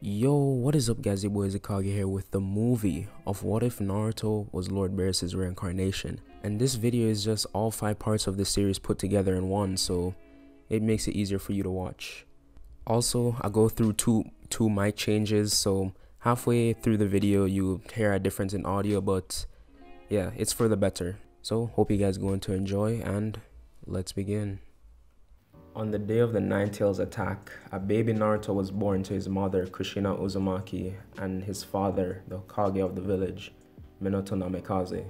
Yo, what is up guys, your boy Zikage here with the movie of what if Naruto was Lord Beerus' reincarnation. And this video is just all 5 parts of the series put together in one, so it makes it easier for you to watch. Also, I go through two mic changes, so halfway through the video you hear a difference in audio, but yeah, it's for the better. So hope you guys going to enjoy, and let's begin. On the day of the Nine Tails attack, a baby Naruto was born to his mother, Kushina Uzumaki, and his father, the Hokage of the village, Minato Namikaze.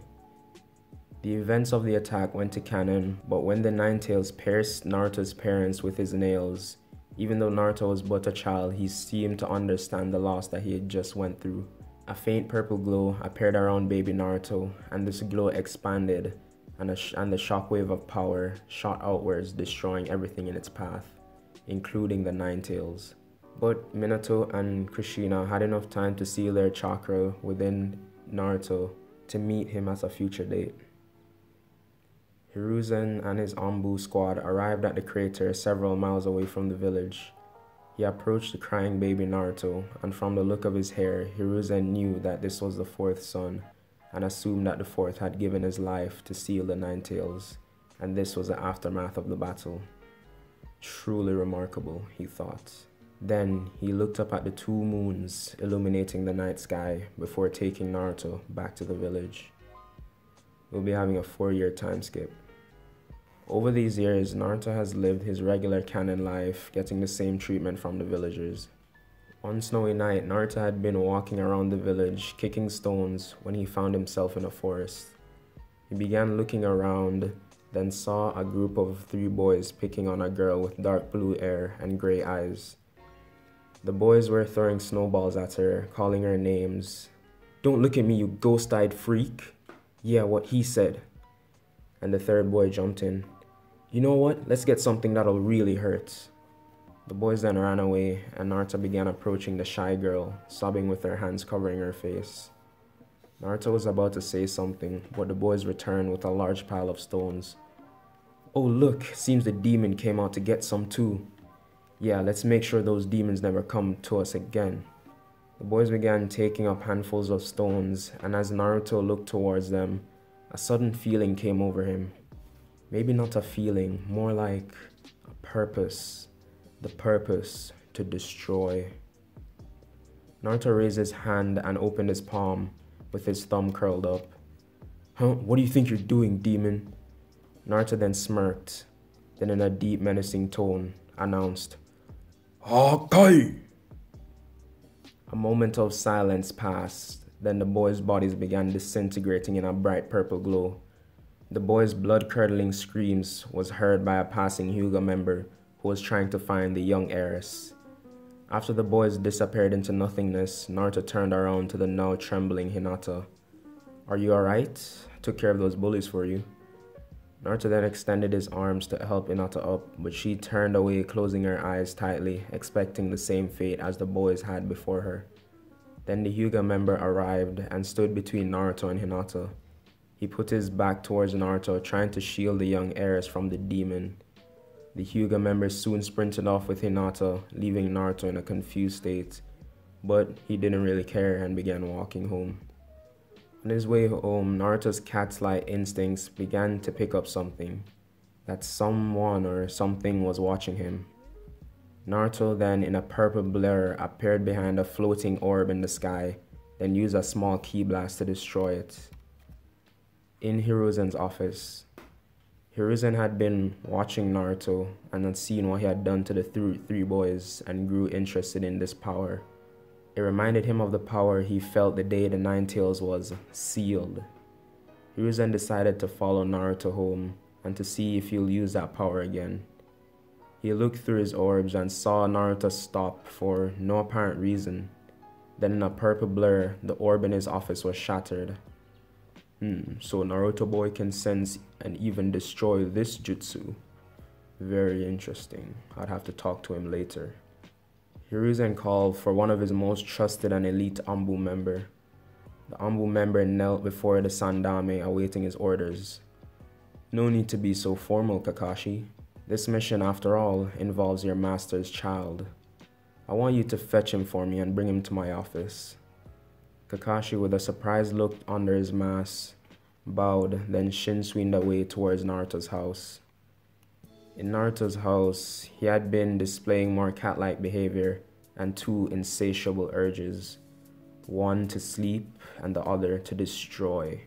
The events of the attack went to canon, but when the Nine Tails pierced Naruto's parents with his nails, even though Naruto was but a child, he seemed to understand the loss that he had just went through. A faint purple glow appeared around baby Naruto, and this glow expanded, and the shockwave of power shot outwards, destroying everything in its path, including the Nine Tails. But Minato and Kushina had enough time to seal their chakra within Naruto to meet him as a future date. Hiruzen and his Anbu squad arrived at the crater several miles away from the village. He approached the crying baby Naruto, and from the look of his hair, Hiruzen knew that this was the 4th son, and assumed that the 4th had given his life to seal the Nine Tails, and this was the aftermath of the battle. Truly remarkable, he thought. Then he looked up at the 2 moons illuminating the night sky before taking Naruto back to the village. We'll be having a 4-year time skip. Over these years, Naruto has lived his regular canon life, getting the same treatment from the villagers. One snowy night, Naruto had been walking around the village, kicking stones, when he found himself in a forest. He began looking around, then saw a group of 3 boys picking on a girl with dark blue hair and gray eyes. The boys were throwing snowballs at her, calling her names. "Don't look at me, you ghost-eyed freak." "Yeah, what he said." And the 3rd boy jumped in. "You know what? Let's get something that'll really hurt." The boys then ran away, and Naruto began approaching the shy girl, sobbing with her hands covering her face. Naruto was about to say something, but the boys returned with a large pile of stones. "Oh look, seems the demon came out to get some too. Yeah, let's make sure those demons never come to us again." The boys began taking up handfuls of stones, and as Naruto looked towards them, a sudden feeling came over him. Maybe not a feeling, more like a purpose. The purpose to destroy. Naruto raised his hand and opened his palm with his thumb curled up. "Huh? What do you think you're doing, demon?" Naruto then smirked, then in a deep menacing tone announced, "Hakai!" A moment of silence passed, then the boys' bodies began disintegrating in a bright purple glow. The boys' blood-curdling screams was heard by a passing Hyuga member who was trying to find the young heiress. After the boys disappeared into nothingness, Naruto turned around to the now trembling Hinata. "Are you alright? I took care of those bullies for you." Naruto then extended his arms to help Hinata up, but she turned away, closing her eyes tightly, expecting the same fate as the boys had before her. Then the Hyuga member arrived and stood between Naruto and Hinata. He put his back towards Naruto, trying to shield the young heiress from the demon. The Hyuga member soon sprinted off with Hinata, leaving Naruto in a confused state, but he didn't really care and began walking home. On his way home, Naruto's cat-like instincts began to pick up something, that someone or something was watching him. Naruto then, in a purple blur, appeared behind a floating orb in the sky, then used a small ki blast to destroy it. In Hiruzen's office, Hiruzen had been watching Naruto and had seen what he had done to the 3 boys and grew interested in this power. It reminded him of the power he felt the day the Nine Tails was sealed. Hiruzen decided to follow Naruto home and to see if he'll use that power again. He looked through his orbs and saw Naruto stop for no apparent reason. Then in a purple blur, the orb in his office was shattered. So Naruto boy can sense and even destroy this jutsu. Very interesting. I'd have to talk to him later. Hiruzen called for one of his most trusted and elite Anbu member. The Anbu member knelt before the Sandaime, awaiting his orders. "No need to be so formal, Kakashi. This mission, after all, involves your master's child." I want you to fetch him for me and bring him to my office. Kakashi, with a surprised look under his mask, bowed, then shin-swinged away towards Naruto's house. In Naruto's house, he had been displaying more cat-like behavior and two insatiable urges, one to sleep and the other to destroy.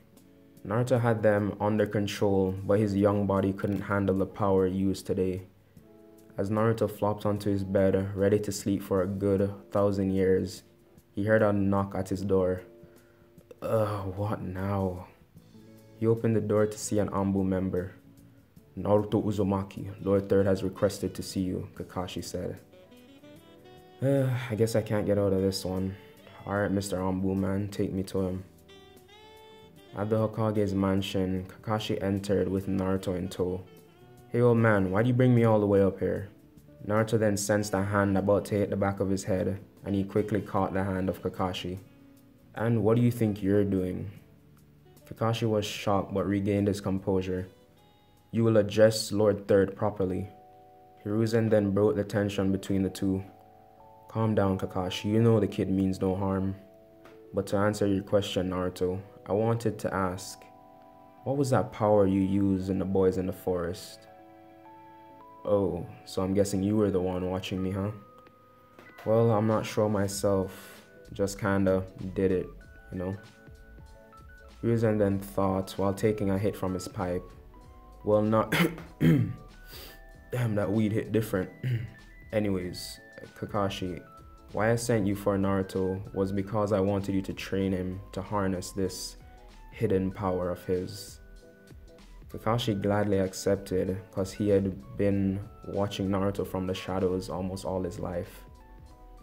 Naruto had them under control, but his young body couldn't handle the power used today. As Naruto flopped onto his bed, ready to sleep for a good 1,000 years, he heard a knock at his door. What now? He opened the door to see an Anbu member. Naruto Uzumaki, Lord Third has requested to see you, Kakashi said. I guess I can't get out of this one. Alright, Mr. Anbu man, take me to him. At the Hokage's mansion, Kakashi entered with Naruto in tow. Hey old man, why'd you bring me all the way up here? Naruto then sensed a hand about to hit the back of his head, and he quickly caught the hand of Kakashi. And what do you think you're doing? Kakashi was shocked but regained his composure. You will address Lord Third properly. Hiruzen then broke the tension between the two. Calm down, Kakashi, you know the kid means no harm. But to answer your question, Naruto, I wanted to ask, what was that power you used in the boys in the forest? Oh, so I'm guessing you were the one watching me, huh? Well, I'm not sure myself, just kinda did it, you know? Hiruzen then thought while taking a hit from his pipe. Well, not... Damn, that weed hit different. Anyways, Kakashi, why I sent you for Naruto was because I wanted you to train him to harness this hidden power of his. Kakashi gladly accepted because he had been watching Naruto from the shadows almost all his life.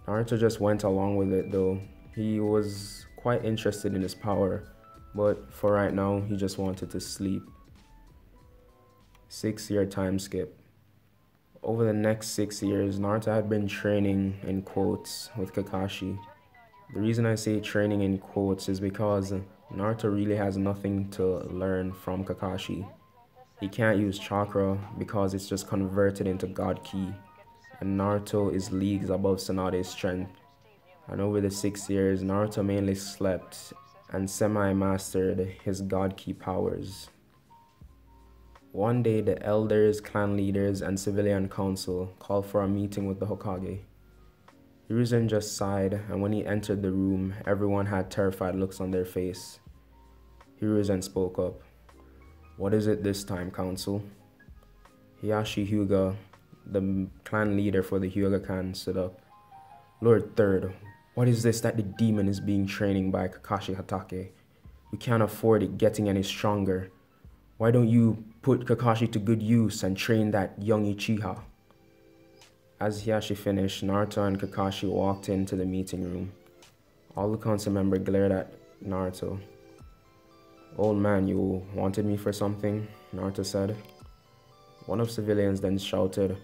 Naruto just went along with it though. He was quite interested in his power, but for right now, he just wanted to sleep. 6-year time skip. Over the next 6 years, Naruto had been training in quotes with Kakashi. The reason I say training in quotes is because Naruto really has nothing to learn from Kakashi. He can't use chakra because it's just converted into God Ki, and Naruto is leagues above Tsunade's strength. And over the 6 years, Naruto mainly slept and semi-mastered his God Ki powers. One day, the elders, clan leaders, and civilian council called for a meeting with the Hokage. Hiruzen just sighed, and when he entered the room, everyone had terrified looks on their face. Hiruzen spoke up. What is it this time, council? Hiyashi Hyuga, the clan leader for the Hyuga clan, stood up. Lord Third, what is this that the demon is being trained by Kakashi Hatake? We can't afford it getting any stronger. Why don't you put Kakashi to good use and train that young Uchiha? As Hiyashi finished, Naruto and Kakashi walked into the meeting room. All the council members glared at Naruto. Old man, you wanted me for something? Naruto said. One of civilians then shouted,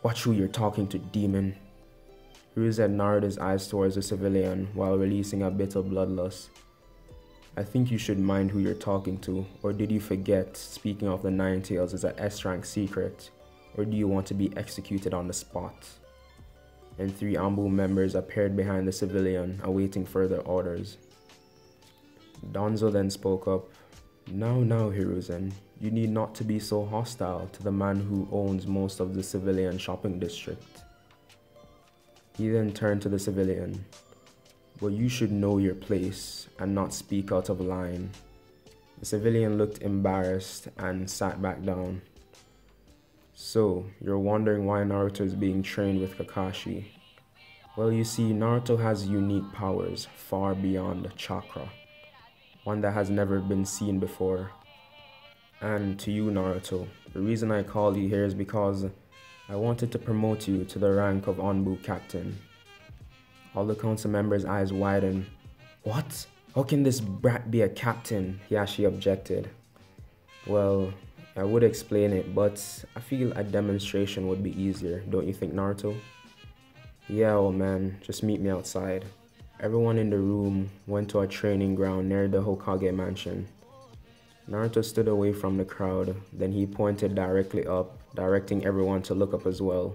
Watch who you're talking to, demon. Hiruzen narrowed his eyes towards the civilian while releasing a bit of bloodlust. I think you should mind who you're talking to, or did you forget speaking of the Nine Tails is an S-rank secret, or do you want to be executed on the spot? And 3 Anbu members appeared behind the civilian, awaiting further orders. Danzo then spoke up. Now, Hiruzen, you need not to be so hostile to the man who owns most of the civilian shopping district. He then turned to the civilian. Well, you should know your place and not speak out of line. The civilian looked embarrassed and sat back down. So, you're wondering why Naruto is being trained with Kakashi. Well, you see, Naruto has unique powers far beyond chakra. One that has never been seen before. And to you, Naruto, the reason I called you here is because I wanted to promote you to the rank of Anbu captain. All the council members' eyes widened. What? How can this brat be a captain? Hiyashi objected. Well, I would explain it, but I feel a demonstration would be easier, don't you think, Naruto? Yeah, old man, just meet me outside. Everyone in the room went to a training ground near the Hokage mansion. Naruto stood away from the crowd, then he pointed directly up, directing everyone to look up as well.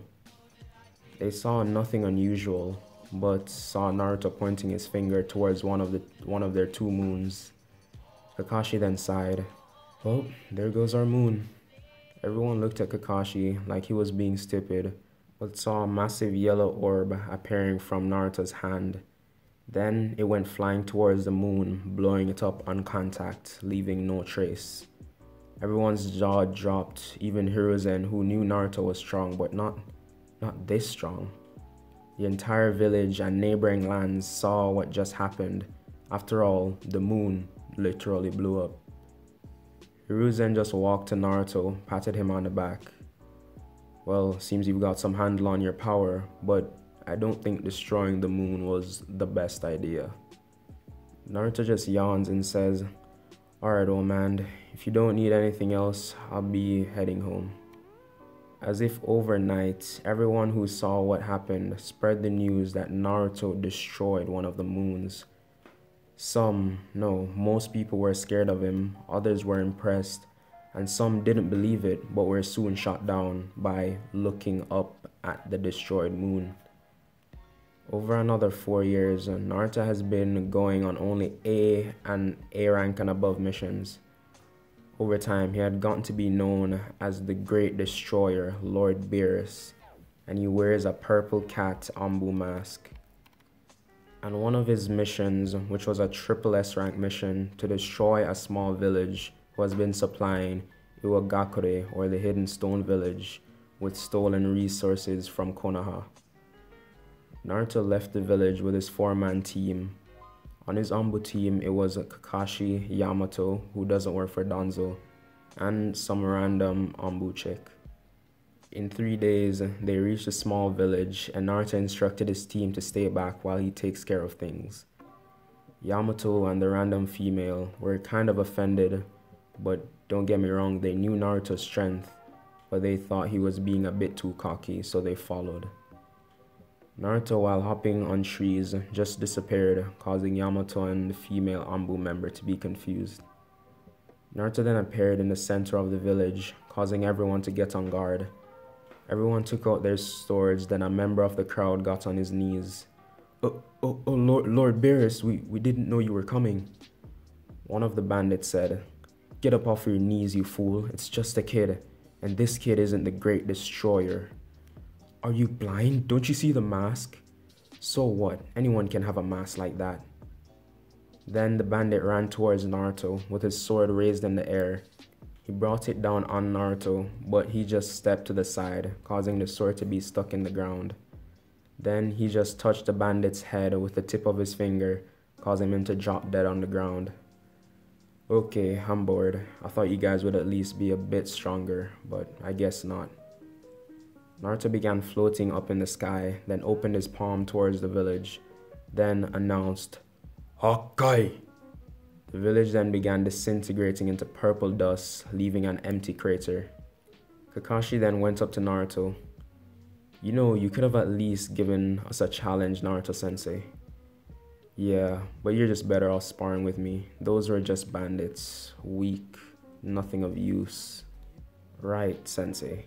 They saw nothing unusual, but saw Naruto pointing his finger towards one of their two moons. Kakashi then sighed. Well, there goes our moon. Everyone looked at Kakashi like he was being stupid, but saw a massive yellow orb appearing from Naruto's hand. Then it went flying towards the moon, blowing it up on contact, leaving no trace. Everyone's jaw dropped, even Hiruzen, who knew Naruto was strong, but not this strong. The entire village and neighboring lands saw what just happened. After all, the moon literally blew up. Hiruzen just walked to Naruto, patted him on the back. Well, seems you've got some handle on your power, but I don't think destroying the moon was the best idea. Naruto just yawns and says, Alright, old man, if you don't need anything else, I'll be heading home. As if overnight, everyone who saw what happened spread the news that Naruto destroyed one of the moons. Most people were scared of him, others were impressed, and some didn't believe it but were soon shot down by looking up at the destroyed moon. Over another 4 years, Naruto has been going on only A and A rank and above missions. Over time, he had gotten to be known as the Great Destroyer, Lord Beerus, and he wears a purple cat Anbu mask. And one of his missions, which was a triple S rank mission to destroy a small village who has been supplying Iwagakure, or the Hidden Stone Village, with stolen resources from Konoha. Naruto left the village with his 4-man team. On his Anbu team, it was Kakashi, Yamato, who doesn't work for Danzo, and some random Anbu chick. In 3 days, they reached a small village, and Naruto instructed his team to stay back while he takes care of things. Yamato and the random female were kind of offended, but don't get me wrong, they knew Naruto's strength, but they thought he was being a bit too cocky, so they followed. Naruto, while hopping on trees, just disappeared, causing Yamato and the female Anbu member to be confused. Naruto then appeared in the center of the village, causing everyone to get on guard. Everyone took out their swords, then a member of the crowd got on his knees. Lord Beerus, we didn't know you were coming. One of the bandits said, Get up off your knees, you fool, it's just a kid, and this kid isn't the Great Destroyer. Are you blind? Don't you see the mask? So what? Anyone can have a mask like that. Then the bandit ran towards Naruto with his sword raised in the air. He brought it down on Naruto, but he just stepped to the side, causing the sword to be stuck in the ground. Then he just touched the bandit's head with the tip of his finger, causing him to drop dead on the ground. Okay, I'm bored. I thought you guys would at least be a bit stronger, but I guess not. Naruto began floating up in the sky, then opened his palm towards the village, then announced, Hakai! The village then began disintegrating into purple dust, leaving an empty crater. Kakashi then went up to Naruto. You know, you could have at least given us a challenge, Naruto-sensei. Yeah, but you're just better off sparring with me. Those were just bandits, weak, nothing of use. Right, sensei.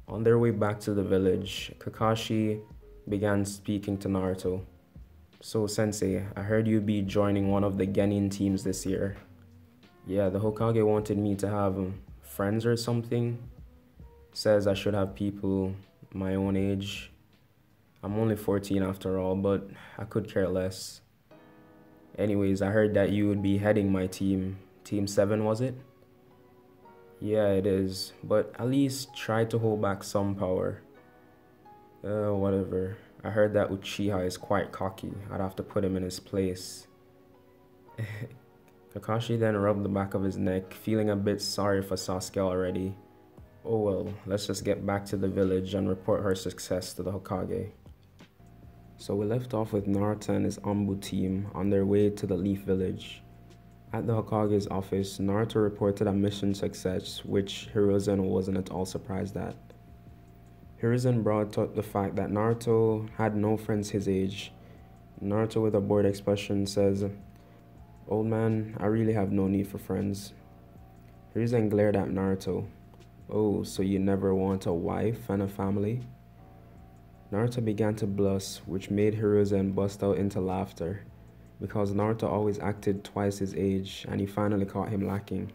On their way back to the village, Kakashi began speaking to Naruto. So, sensei, I heard you'd be joining one of the Genin teams this year. Yeah, the Hokage wanted me to have friends or something. Says I should have people my own age. I'm only 14 after all, but I could care less. Anyways, I heard that you would be heading my team. Team 7, was it? Yeah, it is, but at least try to hold back some power. Whatever. I heard that Uchiha is quite cocky. I'd have to put him in his place. Kakashi then rubbed the back of his neck, feeling a bit sorry for Sasuke already. Oh well, let's just get back to the village and report her success to the Hokage. So we left off with Naruto and his Anbu team on their way to the Leaf Village. At the Hokage's office, Naruto reported a mission success, which Hiruzen wasn't at all surprised at. Hiruzen brought up the fact that Naruto had no friends his age. Naruto, with a bored expression, says, Old man, I really have no need for friends. Hiruzen glared at Naruto. Oh, so you never want a wife and a family? Naruto began to blush, which made Hiruzen bust out into laughter, because Naruto always acted twice his age, and he finally caught him lacking.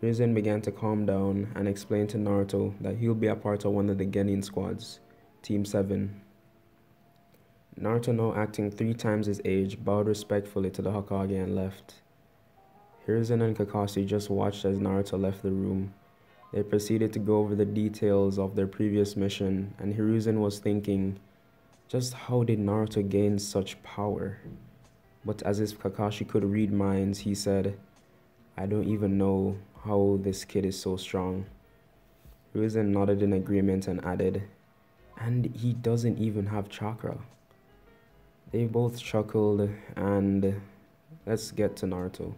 Hiruzen began to calm down and explain to Naruto that he'll be a part of one of the Genin squads, Team 7. Naruto, now acting 3 times his age, bowed respectfully to the Hokage and left. Hiruzen and Kakashi just watched as Naruto left the room. They proceeded to go over the details of their previous mission, and Hiruzen was thinking, just how did Naruto gain such power? But as if Kakashi could read minds, he said, I don't even know how this kid is so strong. Hiruzen nodded in agreement and added, and he doesn't even have chakra. They both chuckled, and let's get to Naruto.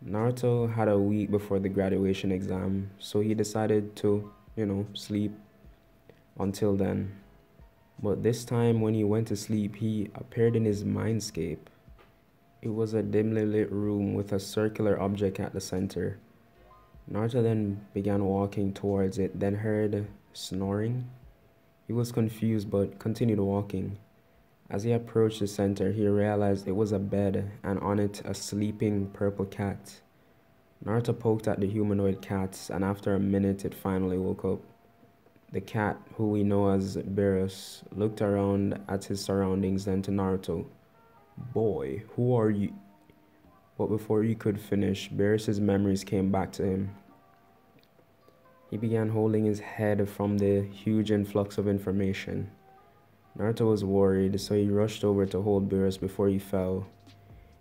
Naruto had a week before the graduation exam, so he decided to, sleep until then. But this time when he went to sleep, he appeared in his mindscape. It was a dimly lit room with a circular object at the center. Naruto then began walking towards it, then heard snoring. He was confused but continued walking. As he approached the center, he realized it was a bed, and on it a sleeping purple cat. Naruto poked at the humanoid cat, and after a minute it finally woke up. The cat, who we know as Beerus, looked around at his surroundings, then to Naruto. Boy, who are you? But before he could finish, Beerus's memories came back to him. He began holding his head from the huge influx of information. Naruto was worried, so he rushed over to hold Beerus before he fell.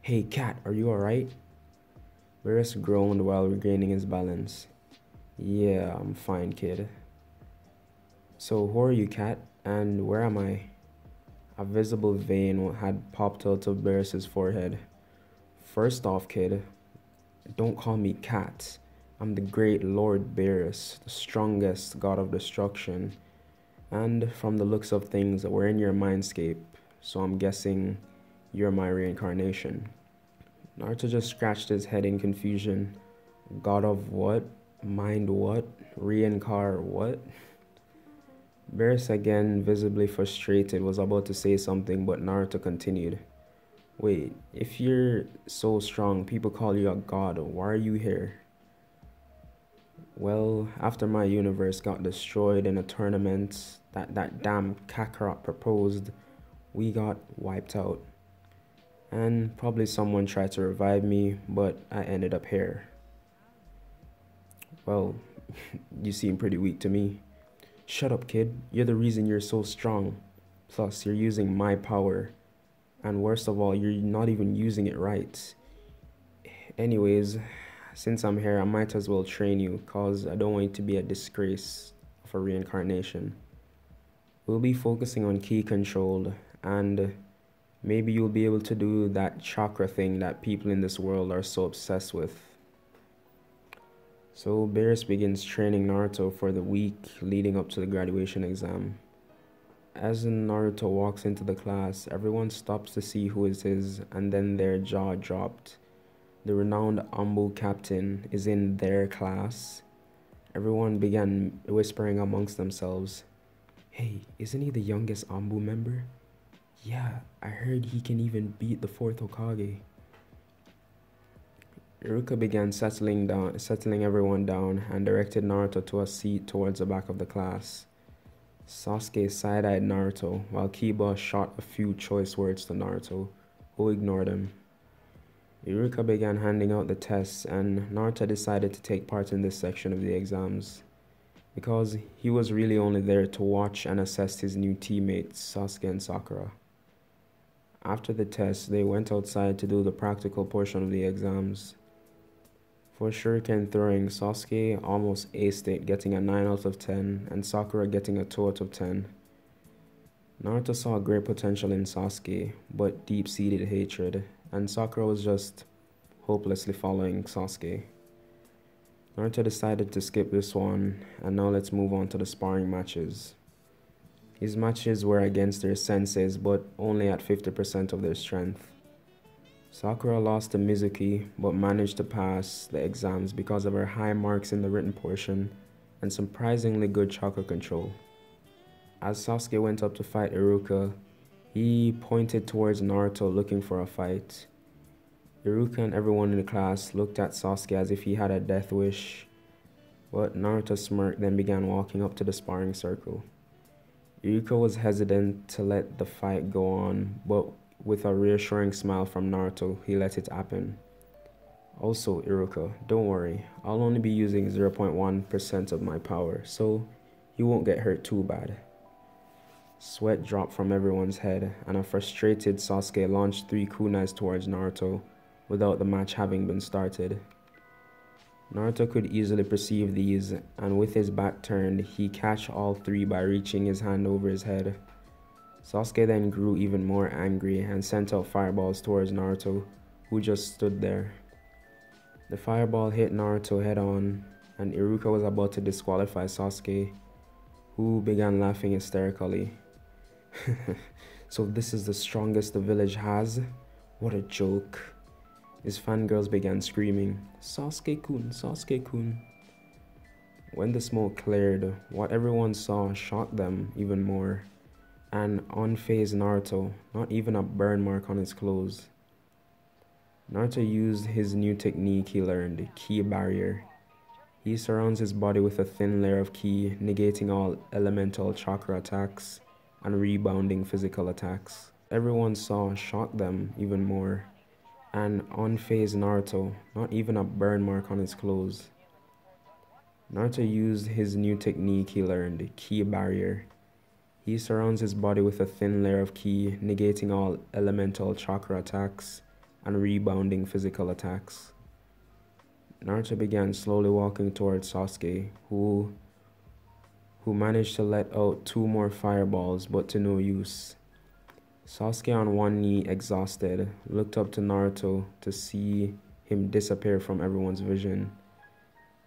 Hey cat, are you alright? Beerus groaned while regaining his balance. Yeah, I'm fine, kid. So who are you, cat? And where am I? A visible vein had popped out of Beerus's forehead. First off, kid, don't call me cat. I'm the great Lord Beerus, the strongest god of destruction. And from the looks of things, we're in your mindscape, so I'm guessing you're my reincarnation. Naruto just scratched his head in confusion. God of what? Mind what? Reincar what? Beerus, again visibly frustrated, was about to say something, but Naruto continued. Wait, if you're so strong, people call you a god, why are you here? Well, after my universe got destroyed in a tournament that damn Kakarot proposed, we got wiped out. And probably someone tried to revive me, but I ended up here. Well, you seem pretty weak to me. Shut up, kid. You're the reason you're so strong. Plus, you're using my power. And worst of all, you're not even using it right. Anyways, since I'm here, I might as well train you, cause I don't want it to be a disgrace for reincarnation. We'll be focusing on ki control, and maybe you'll be able to do that chakra thing that people in this world are so obsessed with. So Beerus begins training Naruto for the week leading up to the graduation exam. As Naruto walks into the class, everyone stops to see who it is, and then their jaw dropped. The renowned Anbu captain is in their class. Everyone began whispering amongst themselves, Hey, isn't he the youngest Anbu member? Yeah, I heard he can even beat the 4th Hokage. Iruka began settling everyone down and directed Naruto to a seat towards the back of the class. Sasuke side-eyed Naruto while Kiba shot a few choice words to Naruto, who ignored him. Iruka began handing out the tests, and Naruto decided to take part in this section of the exams, because he was really only there to watch and assess his new teammates, Sasuke and Sakura. After the test, they went outside to do the practical portion of the exams. For shuriken throwing, Sasuke almost aced it, getting a 9 out of 10, and Sakura getting a 2 out of 10. Naruto saw great potential in Sasuke, but deep-seated hatred, and Sakura was just hopelessly following Sasuke. Naruto decided to skip this one, and now let's move on to the sparring matches. His matches were against their senseis, but only at 50% of their strength. Sakura lost to Mizuki, but managed to pass the exams because of her high marks in the written portion and surprisingly good chakra control. As Sasuke went up to fight Iruka, he pointed towards Naruto looking for a fight. Iruka and everyone in the class looked at Sasuke as if he had a death wish, but Naruto smirked, then began walking up to the sparring circle. Iruka was hesitant to let the fight go on, but with a reassuring smile from Naruto, he let it happen. Also, Iruka, don't worry, I'll only be using 0.1% of my power, so you won't get hurt too bad. Sweat dropped from everyone's head, and a frustrated Sasuke launched 3 kunais towards Naruto, without the match having been started. Naruto could easily perceive these, and with his back turned, he catch all 3 by reaching his hand over his head. Sasuke then grew even more angry and sent out fireballs towards Naruto, who just stood there. The fireball hit Naruto head on, and Iruka was about to disqualify Sasuke, who began laughing hysterically. So this is the strongest the village has? What a joke. His fangirls began screaming, Sasuke-kun, Sasuke-kun. When the smoke cleared, what everyone saw shocked them even more. An unfazed Naruto, not even a burn mark on his clothes. Naruto used his new technique he learned, Ki Barrier. He surrounds his body with a thin layer of ki, negating all elemental chakra attacks and rebounding physical attacks. Everyone saw shocked them even more. An unfazed Naruto, not even a burn mark on his clothes. Naruto used his new technique he learned, Ki Barrier. He surrounds his body with a thin layer of ki, negating all elemental chakra attacks and rebounding physical attacks. Naruto began slowly walking towards Sasuke, who managed to let out 2 more fireballs, but to no use. Sasuke, on one knee, exhausted, looked up to Naruto to see him disappear from everyone's vision.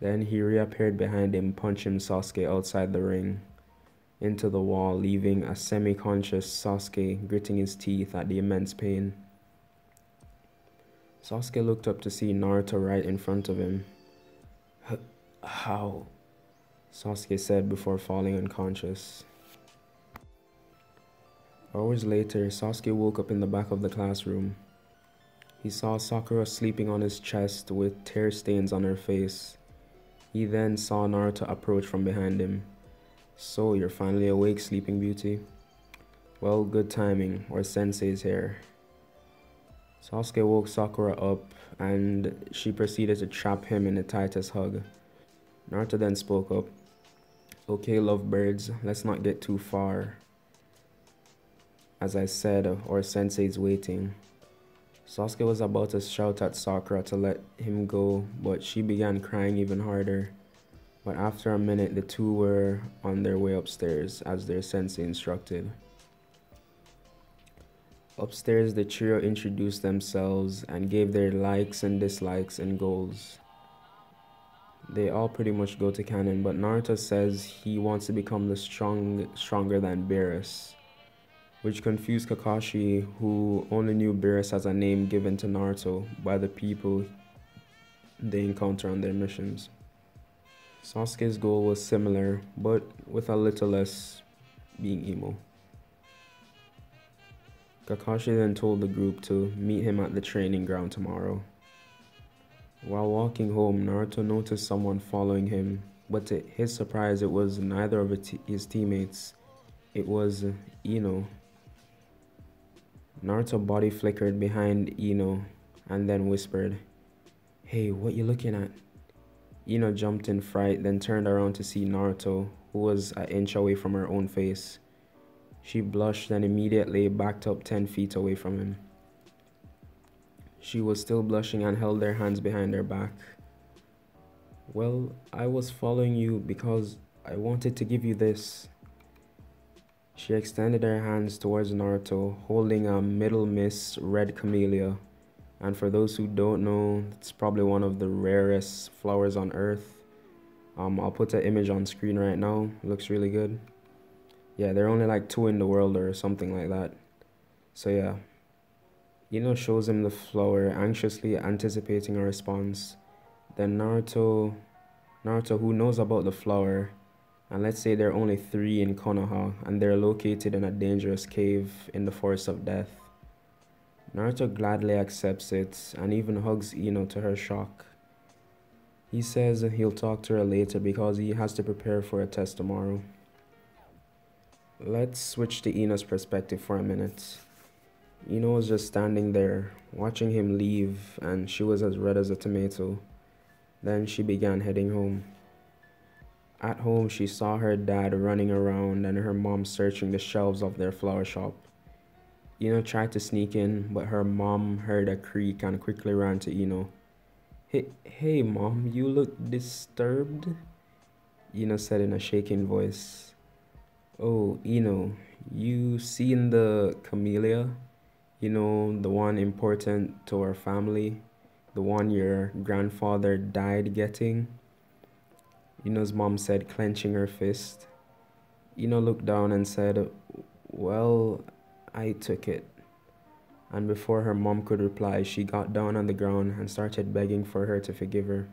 Then he reappeared behind him, punching Sasuke outside the ring into the wall, leaving a semi-conscious Sasuke gritting his teeth at the immense pain. Sasuke looked up to see Naruto right in front of him. How? Sasuke said before falling unconscious. Hours later, Sasuke woke up in the back of the classroom. He saw Sakura sleeping on his chest with tear stains on her face. He then saw Naruto approach from behind him. So, you're finally awake, Sleeping Beauty? Well, good timing, or Sensei's here. Sasuke woke Sakura up, and she proceeded to trap him in the tightest hug. Naruto then spoke up. Okay, lovebirds, let's not get too far. As I said, our Sensei's waiting. Sasuke was about to shout at Sakura to let him go, but she began crying even harder. But after a minute, the two were on their way upstairs, as their sensei instructed. Upstairs, the trio introduced themselves and gave their likes and dislikes and goals. They all pretty much go to canon, but Naruto says he wants to become the stronger than Beerus, which confused Kakashi, who only knew Beerus as a name given to Naruto by the people they encounter on their missions. Sasuke's goal was similar, but with a little less being emo. Kakashi then told the group to meet him at the training ground tomorrow. While walking home, Naruto noticed someone following him, but to his surprise, it was neither of his teammates. It was Ino. Naruto body flickered behind Ino and then whispered, "Hey, what you looking at?" Ino jumped in fright, then turned around to see Naruto, who was an inch away from her own face. She blushed and immediately backed up 10 feet away from him. She was still blushing and held their hands behind her back. "Well, I was following you because I wanted to give you this." She extended her hands towards Naruto, holding a Middle Miss red camellia. And for those who don't know, it's probably one of the rarest flowers on earth. I'll put the image on screen right now. It looks really good. Yeah, there are only like 2 in the world or something like that. So yeah. Ino shows him the flower, anxiously anticipating a response. Then Naruto, who knows about the flower, And let's say there are only three in Konoha, and they're located in a dangerous cave in the Forest of Death. Naruto gladly accepts it and even hugs Ino to her shock. He says he'll talk to her later because he has to prepare for a test tomorrow. Let's switch to Ino's perspective for a minute. Ino was just standing there, watching him leave, and she was as red as a tomato. Then she began heading home. At home, she saw her dad running around and her mom searching the shelves of their flower shop. Ino tried to sneak in, but her mom heard a creak and quickly ran to Ino. Hey, mom, you look disturbed? Ino said in a shaking voice. Oh, Ino, you seen the camellia? You know, the one important to our family? The one your grandfather died getting? Ino's mom said, clenching her fist. Ino looked down and said, well, I took it. And before her mom could reply, she got down on the ground and started begging for her to forgive her.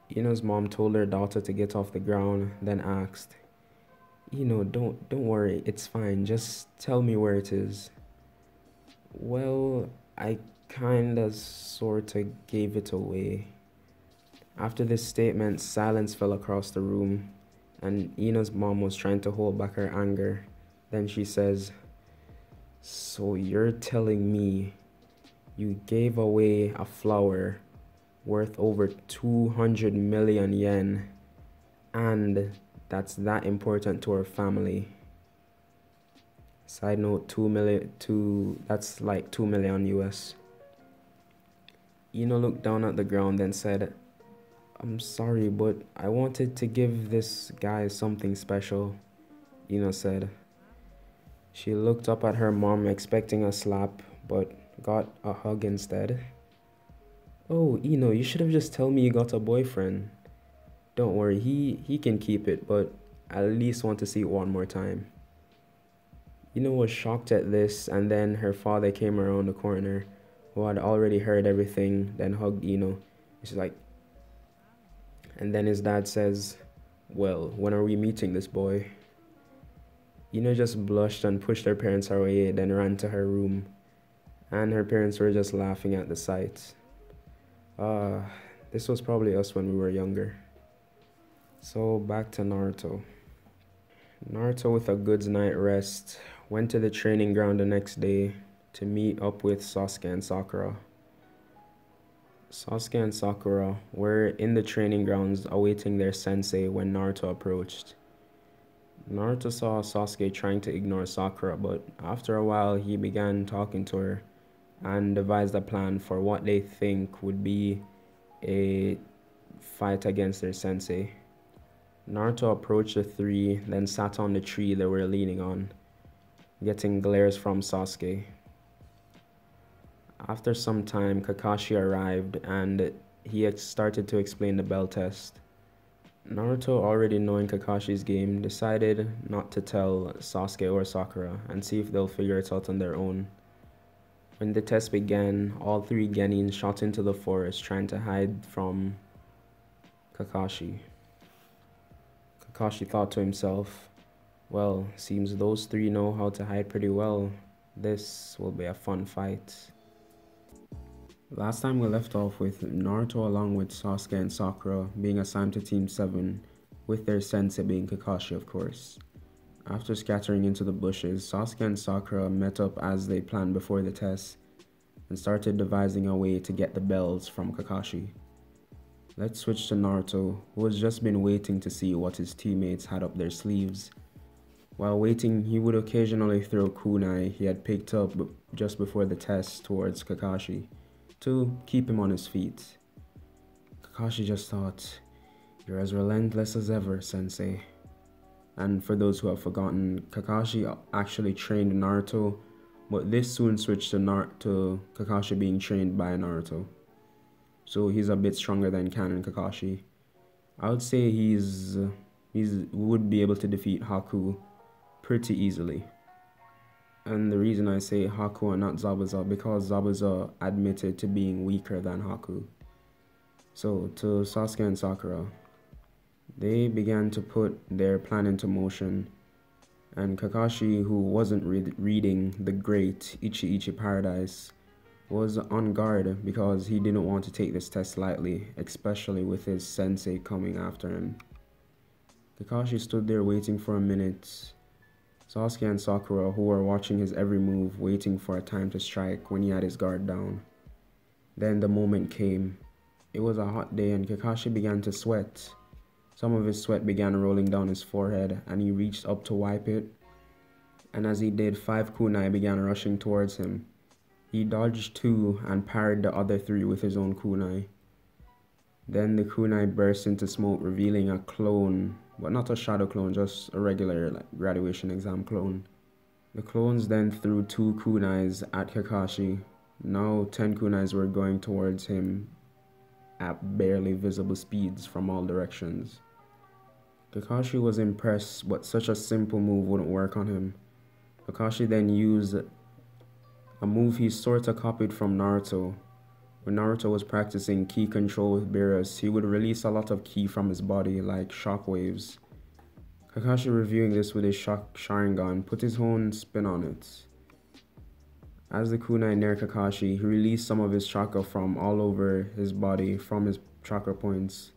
Ino's mom told her daughter to get off the ground, then asked, Ino, don't worry, it's fine, just tell me where it is. Well, I kinda sorta gave it away. After this statement, silence fell across the room, and Ina's mom was trying to hold back her anger. Then she says, so you're telling me you gave away a flower worth over 200 million yen, and that's that important to our family? Side note, that's like 2 million US. Ino looked down at the ground and said, I'm sorry, but I wanted to give this guy something special, Ino said. She looked up at her mom expecting a slap, but got a hug instead. Oh, Ino, you should have just told me you got a boyfriend. Don't worry, he can keep it, but I at least want to see it one more time. Ino was shocked at this, and then her father came around the corner, who had already heard everything, then hugged Ino. She's like, and then his dad says, well, when are we meeting this boy? Ino just blushed and pushed her parents away, then ran to her room. And her parents were just laughing at the sight. This was probably us when we were younger. So back to Naruto. Naruto, with a good night's rest, went to the training ground the next day to meet up with Sasuke and Sakura. Sasuke and Sakura were in the training grounds awaiting their sensei when Naruto approached. Naruto saw Sasuke trying to ignore Sakura, but after a while he began talking to her and devised a plan for what they think would be a fight against their sensei. Naruto approached the three, then sat on the tree they were leaning on, getting glares from Sasuke. After some time, Kakashi arrived and he started to explain the bell test. Naruto, already knowing Kakashi's game, decided not to tell Sasuke or Sakura and see if they'll figure it out on their own. When the test began, all three Genins shot into the forest trying to hide from Kakashi. Kakashi thought to himself, well, seems those three know how to hide pretty well. This will be a fun fight. Last time we left off with Naruto along with Sasuke and Sakura being assigned to Team 7, with their sensei being Kakashi, of course. After scattering into the bushes, Sasuke and Sakura met up as they planned before the test and started devising a way to get the bells from Kakashi. Let's switch to Naruto, who has just been waiting to see what his teammates had up their sleeves. While waiting, he would occasionally throw kunai he had picked up just before the test towards Kakashi to keep him on his feet. Kakashi just thought, you're as relentless as ever, sensei. And for those who have forgotten, Kakashi actually trained Naruto, but this soon switched to Kakashi being trained by Naruto. So he's a bit stronger than Canon Kakashi. I would say he would be able to defeat Haku pretty easily. And the reason I say Haku and not Zabuza, because Zabuza admitted to being weaker than Haku. So, to Sasuke and Sakura. They began to put their plan into motion, and Kakashi, who wasn't reading the great Ichi Ichi Paradise, was on guard because he didn't want to take this test lightly, especially with his sensei coming after him. Kakashi stood there waiting for a minute. Sasuke and Sakura, who were watching his every move, waiting for a time to strike when he had his guard down. Then the moment came. It was a hot day and Kakashi began to sweat. Some of his sweat began rolling down his forehead and he reached up to wipe it. And as he did, 5 kunai began rushing towards him. He dodged 2 and parried the other 3 with his own kunai. Then the kunai burst into smoke, revealing a clone, but not a shadow clone, just a regular graduation exam clone. The clones then threw 2 kunais at Kakashi. Now 10 kunais were going towards him at barely visible speeds from all directions. Kakashi was impressed, but such a simple move wouldn't work on him. Kakashi then used a move he sorta copied from Naruto. When Naruto was practicing ki control with Beerus, he would release a lot of ki from his body, like shockwaves. Kakashi, reviewing this with his Sharingan, put his own spin on it. As the kunai neared Kakashi, he released some of his chakra from all over his body from his chakra points.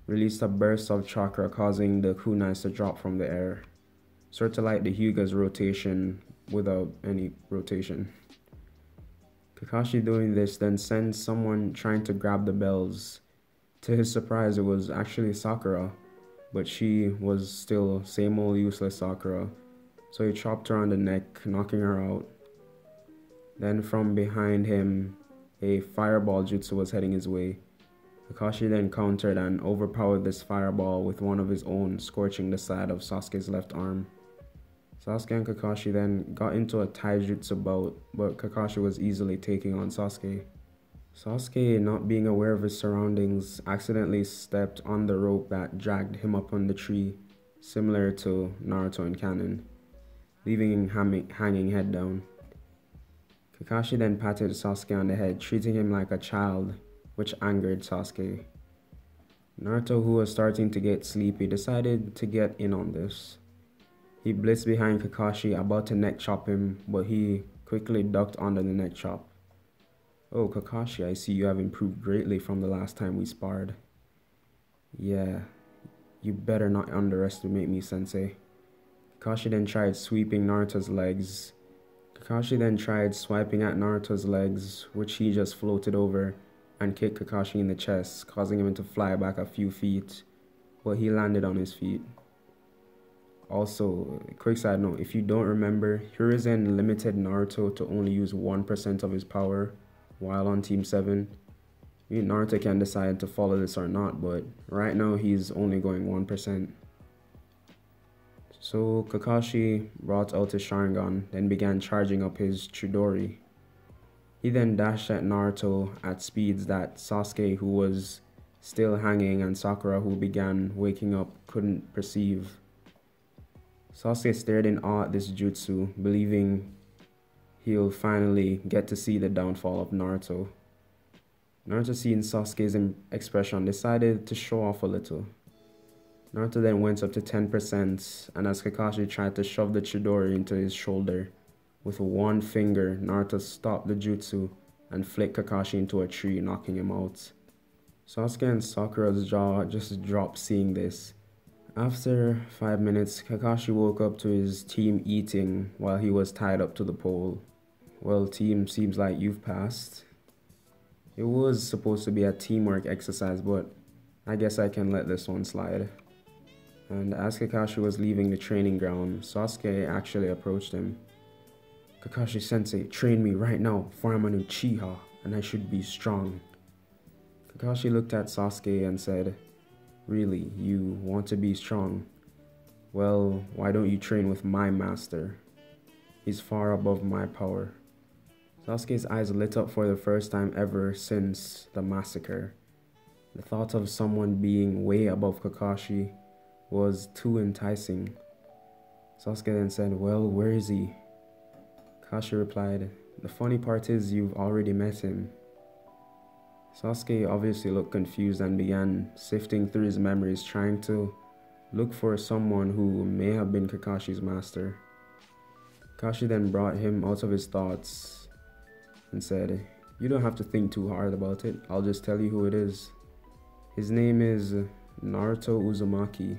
Released a burst of chakra, causing the kunais to drop from the air, sort of like the Hyuga's rotation without any rotation. Kakashi doing this then sends someone trying to grab the bells. To his surprise, it was actually Sakura, but she was still same old useless Sakura, so he chopped her on the neck, knocking her out. Then from behind him, a fireball jutsu was heading his way. Kakashi then countered and overpowered this fireball with one of his own, scorching the side of Sasuke's left arm. Sasuke and Kakashi then got into a taijutsu bout, but Kakashi was easily taking on Sasuke. Sasuke, not being aware of his surroundings, accidentally stepped on the rope that dragged him up on the tree, similar to Naruto in canon, leaving him hanging head down. Kakashi then patted Sasuke on the head, treating him like a child, which angered Sasuke. Naruto, who was starting to get sleepy, decided to get in on this. He blitzed behind Kakashi, about to neck chop him, but he quickly ducked under the neck chop. "Oh, Kakashi, I see you have improved greatly from the last time we sparred." "Yeah, you better not underestimate me, sensei." Kakashi then tried sweeping Naruto's legs. Kakashi then tried swiping at Naruto's legs, which he just floated over and kicked Kakashi in the chest, causing him to fly back a few feet, but he landed on his feet. Also, quick side note, if you don't remember, Hiruzen limited Naruto to only use 1% of his power while on Team 7. I mean, Naruto can decide to follow this or not, but right now he's only going 1%. So Kakashi brought out his Sharingan, then began charging up his Chidori. He then dashed at Naruto at speeds that Sasuke, who was still hanging, and Sakura, who began waking up, couldn't perceive. Sasuke stared in awe at this jutsu, believing he'll finally get to see the downfall of Naruto. Naruto, seeing Sasuke's expression, decided to show off a little. Naruto then went up to 10%, and as Kakashi tried to shove the Chidori into his shoulder, with one finger, Naruto stopped the jutsu and flicked Kakashi into a tree, knocking him out. Sasuke and Sakura's jaw just dropped seeing this. After 5 minutes, Kakashi woke up to his team eating while he was tied up to the pole. "Well, team, seems like you've passed." It was supposed to be a teamwork exercise, but I guess I can let this one slide. And as Kakashi was leaving the training ground, Sasuke actually approached him. "Kakashi-sensei, train me right now, for I'm a new Uchiha, and I should be strong." Kakashi looked at Sasuke and said, "Really, you want to be strong? Well, why don't you train with my master? He's far above my power." Sasuke's eyes lit up for the first time ever since the massacre. The thought of someone being way above Kakashi was too enticing. Sasuke then said, "Well, where is he?" Kakashi replied, "The funny part is you've already met him." Sasuke obviously looked confused and began sifting through his memories, trying to look for someone who may have been Kakashi's master. Kakashi then brought him out of his thoughts and said, "You don't have to think too hard about it. I'll just tell you who it is. His name is Naruto Uzumaki.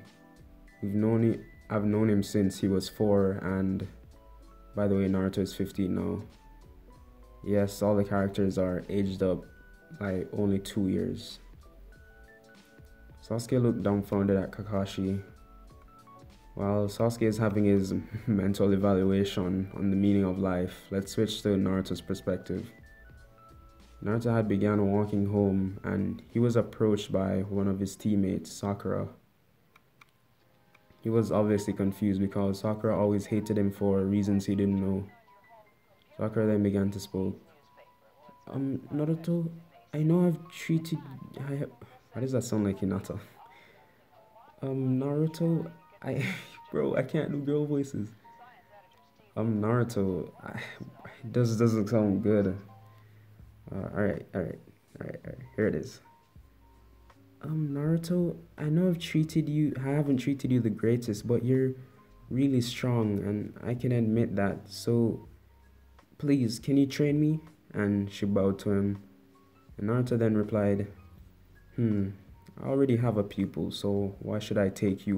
I've known him since he was 4, and by the way, Naruto is 15 now. Yes, all the characters are aged up by only 2 years." Sasuke looked dumbfounded at Kakashi. While Sasuke is having his mental evaluation on the meaning of life, let's switch to Naruto's perspective. Naruto had begun walking home and he was approached by one of his teammates, Sakura. He was obviously confused because Sakura always hated him for reasons he didn't know. Sakura then began to speak. Naruto, I know I've treated... Why does that sound like Hinata? Naruto, Bro, I can't do girl voices. Naruto, it doesn't sound good. Alright, here it is. Naruto, I know I haven't treated you the greatest, but you're really strong, and I can admit that, so please, can you train me? And she bowed to him. And Naruto then replied, I already have a pupil, so why should I take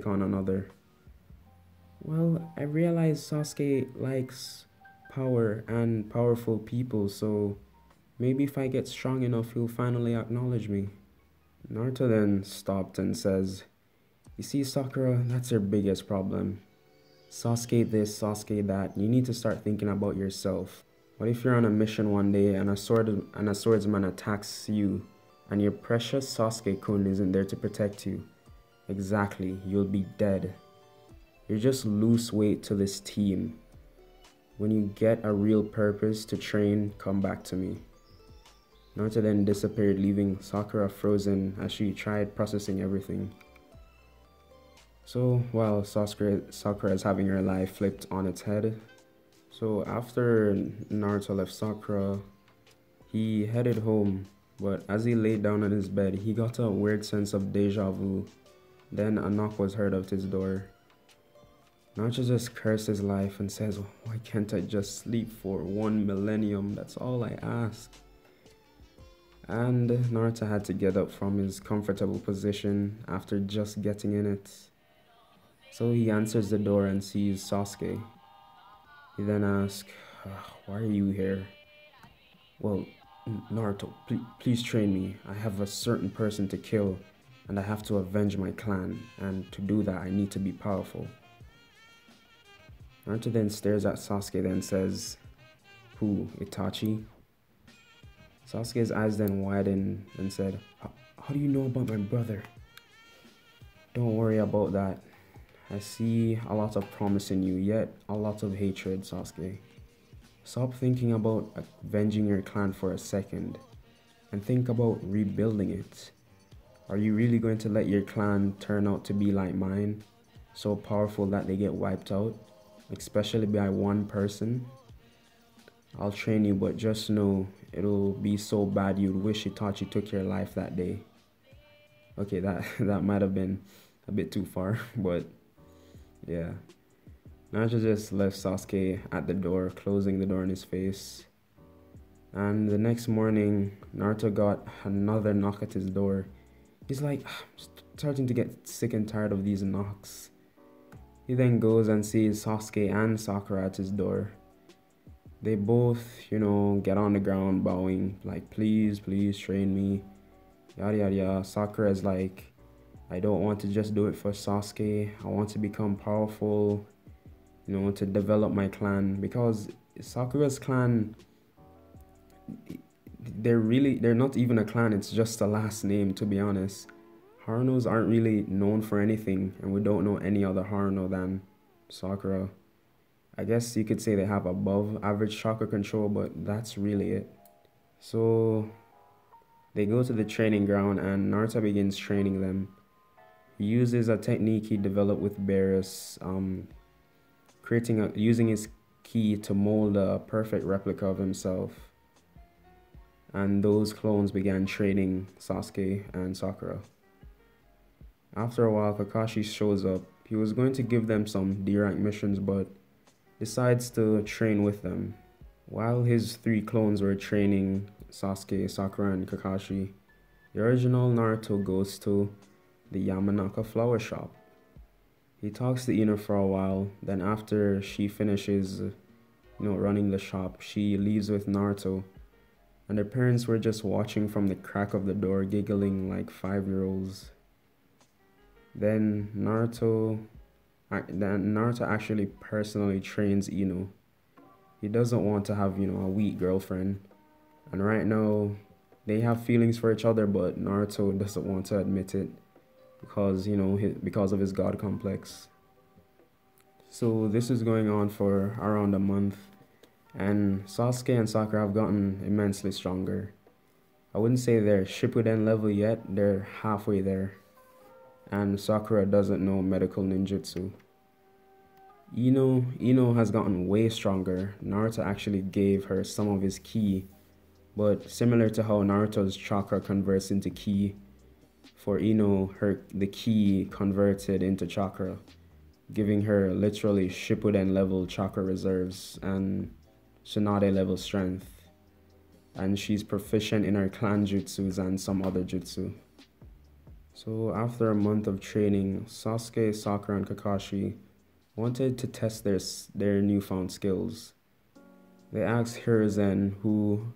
on another? Well, I realize Sasuke likes power and powerful people, so maybe if I get strong enough, he'll finally acknowledge me. Naruto then stopped and says, "You see, Sakura, that's your biggest problem. Sasuke this, Sasuke that. You need to start thinking about yourself. What if you're on a mission one day and a swordsman attacks you, and your precious Sasuke-kun isn't there to protect you? Exactly, you'll be dead. You're just loose weight to this team. When you get a real purpose to train, come back to me." Naruto then disappeared, leaving Sakura frozen as she tried processing everything. So while Sakura is having her life flipped on its head, so after Naruto left Sakura, he headed home, but as he laid down on his bed, he got a weird sense of deja vu. Then a knock was heard at his door. Naruto just cursed his life and says, "Why can't I just sleep for 1 millennium? That's all I ask." And Naruto had to get up from his comfortable position after just getting in it. So he answers the door and sees Sasuke. He then asks, "Why are you here?" "Well, Naruto, please train me. I have a certain person to kill, and I have to avenge my clan, and to do that I need to be powerful." Naruto then stares at Sasuke then says, "Who, Itachi?" Sasuke's eyes then widened and said, How do you know about my brother?" "Don't worry about that. I see a lot of promise in you, yet a lot of hatred, Sasuke. Stop thinking about avenging your clan for a second, and think about rebuilding it. Are you really going to let your clan turn out to be like mine, so powerful that they get wiped out, especially by one person? I'll train you, but just know it'll be so bad you'd wish Itachi took your life that day." Okay, that might have been a bit too far, but yeah. Naruto just left Sasuke at the door, closing the door in his face. And the next morning, Naruto got another knock at his door. He's like, "I'm starting to get sick and tired of these knocks." He then goes and sees Sasuke and Sakura at his door. They both, get on the ground bowing, like, please train me, yada yada yada. Sakura is like, "I don't want to just do it for Sasuke. I want to become powerful, to develop my clan." Because Sakura's clan, they're not even a clan, it's just a last name, to be honest. Harunos aren't really known for anything, and we don't know any other Haruno than Sakura. I guess you could say they have above average chakra control, but that's really it. So they go to the training ground and Naruto begins training them. He uses a technique he developed with Beerus, using his ki to mold a perfect replica of himself. and those clones began training Sasuke and Sakura. After a while, Kakashi shows up. He was going to give them some D-rank missions, but decides to train with them. While his three clones were training Sasuke, Sakura, and Kakashi, the original Naruto goes to the Yamanaka flower shop. He talks to Ino for a while, then after she finishes, running the shop, she leaves with Naruto, and their parents were just watching from the crack of the door, giggling like 5-year-olds. Then Naruto actually personally trains Ino. He doesn't want to have, a weak girlfriend. And right now, they have feelings for each other, but Naruto doesn't want to admit it because, because of his god complex. So this is going on for around a month, and Sasuke and Sakura have gotten immensely stronger. I wouldn't say they're Shippuden level yet, they're halfway there. And Sakura doesn't know medical ninjutsu. Ino has gotten way stronger. Naruto actually gave her some of his ki, but similar to how Naruto's chakra converts into ki, for Ino, the ki converted into chakra, giving her literally Shippuden level chakra reserves and Tsunade level strength. And she's proficient in her clan jutsus and some other jutsu. So after a month of training, Sasuke, Sakura, and Kakashi wanted to test their newfound skills. They asked Hiruzen, who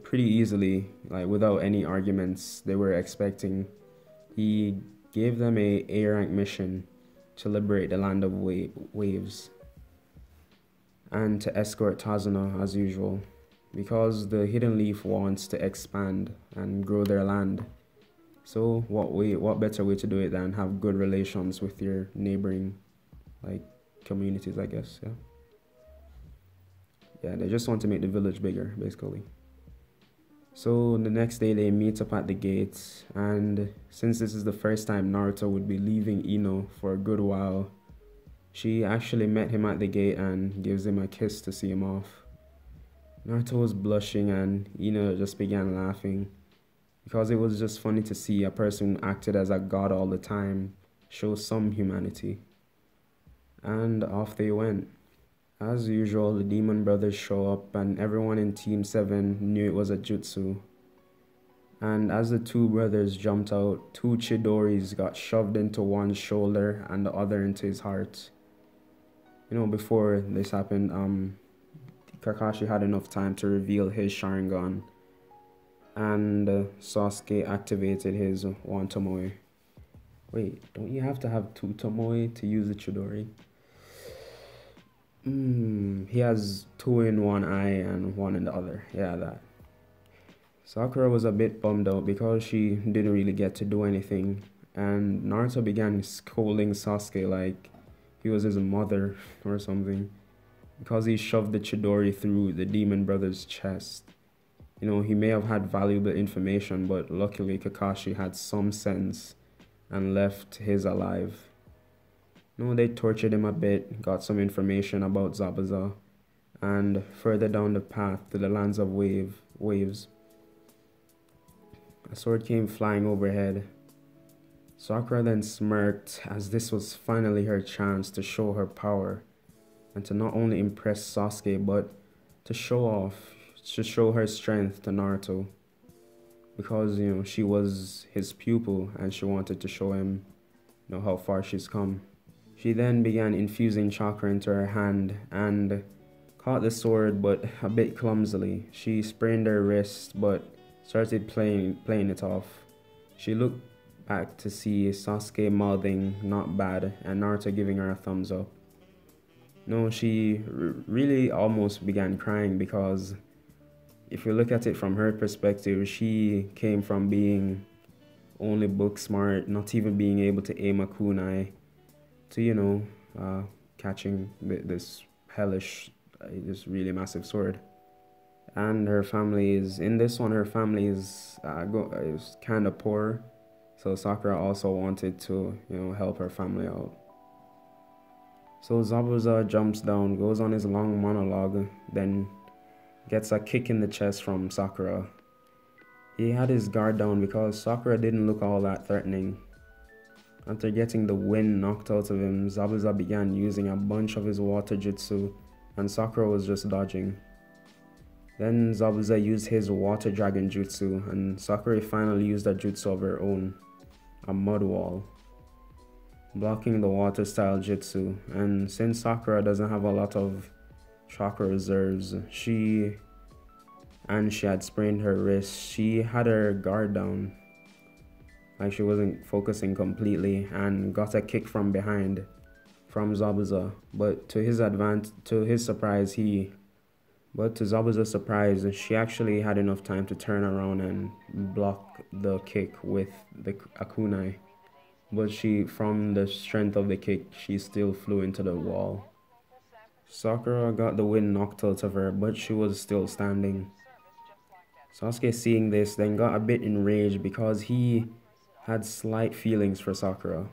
pretty easily, like without any arguments they were expecting, he gave them a A-rank mission to liberate the land of waves and to escort Tazuna as usual, because the Hidden Leaf wants to expand and grow their land. So what better way to do it than have good relations with your neighboring communities, I guess. Yeah, they just want to make the village bigger, basically. So the next day they meet up at the gates, and since this is the first time Naruto would be leaving Ino for a good while, she actually met him at the gate and gives him a kiss to see him off. Naruto was blushing and Ino just began laughing, because it was just funny to see a person who acted as a god all the time show some humanity. And off they went. As usual, the Demon Brothers show up and everyone in Team 7 knew it was a jutsu. And as the two brothers jumped out, two Chidoris got shoved into one's shoulder and the other into his heart. Before this happened, Kakashi had enough time to reveal his Sharingan, and Sasuke activated his one Tomoe. Wait, don't you have to have two Tomoe to use the Chidori? He has two in one eye and one in the other. Yeah, that. Sakura was a bit bummed out because she didn't really get to do anything, and Naruto began scolding Sasuke like he was his mother or something, because he shoved the Chidori through the Demon Brother's chest. He may have had valuable information, but luckily Kakashi had some sense and left his alive. They tortured him a bit, got some information about Zabuza, and further down the path to the lands of waves, a sword came flying overhead. Sakura then smirked, as this was finally her chance to show her power and to not only impress Sasuke but to show her strength to Naruto, because she was his pupil and she wanted to show him how far she's come. She then began infusing chakra into her hand and caught the sword, but a bit clumsily. She sprained her wrist but started playing it off. She looked back to see Sasuke mouthing "not bad" and Naruto giving her a thumbs up. She really almost began crying, because if you look at it from her perspective, she came from being only book smart, not even being able to aim a kunai, to catching this hellish, this really massive sword. And her family is kind of poor, so Sakura also wanted to help her family out. So Zabuza jumps down, goes on his long monologue, then gets a kick in the chest from Sakura. He had his guard down because Sakura didn't look all that threatening. After getting the wind knocked out of him, Zabuza began using a bunch of his water jutsu, and Sakura was just dodging. Then Zabuza used his water dragon jutsu, and Sakura finally used a jutsu of her own, a mud wall, blocking the water style jutsu. And since Sakura doesn't have a lot of chakra reserves, she had sprained her wrist, she had her guard down, like she wasn't focusing completely, and got a kick from behind from Zabuza. But to Zabuza's surprise, she actually had enough time to turn around and block the kick with the Akunai. But from the strength of the kick, she still flew into the wall. Sakura got the wind knocked out of her, but she was still standing. Sasuke, seeing this, then got a bit enraged because he had slight feelings for Sakura.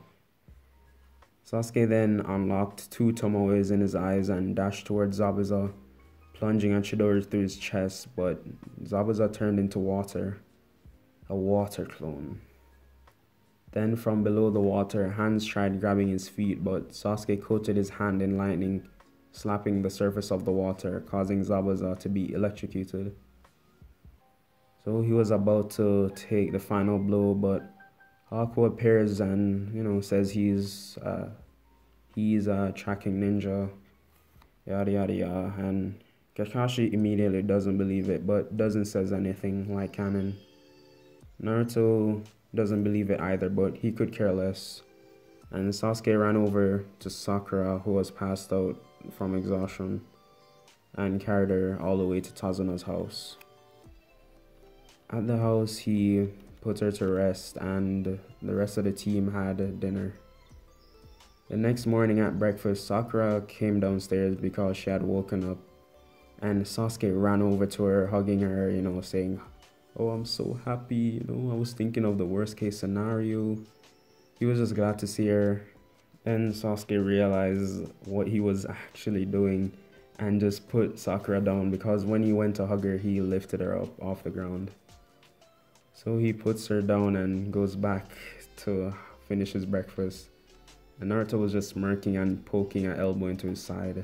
Sasuke then unlocked 2 Tomoes in his eyes and dashed towards Zabuza, plunging a Chidori through his chest, but Zabuza turned into water, a water clone. Then from below the water, hands tried grabbing his feet, but Sasuke coated his hand in lightning, slapping the surface of the water, causing Zabuza to be electrocuted. So he was about to take the final blow, but Haku appears and, says he's a tracking ninja, yada yada yada, and Kakashi immediately doesn't believe it, but doesn't says anything like canon. Naruto doesn't believe it either, but he could care less. And Sasuke ran over to Sakura, who was passed out from exhaustion, and carried her all the way to Tazuna's house. At the house, he put her to rest, and the rest of the team had dinner. The next morning at breakfast, Sakura came downstairs because she had woken up, and Sasuke ran over to her, hugging her, saying, "Oh, I'm so happy, I was thinking of the worst case scenario." He was just glad to see her. Then Sasuke realized what he was actually doing and just put Sakura down, because when he went to hug her, he lifted her up off the ground. So he puts her down and goes back to finish his breakfast. And Naruto was just smirking and poking an elbow into his side.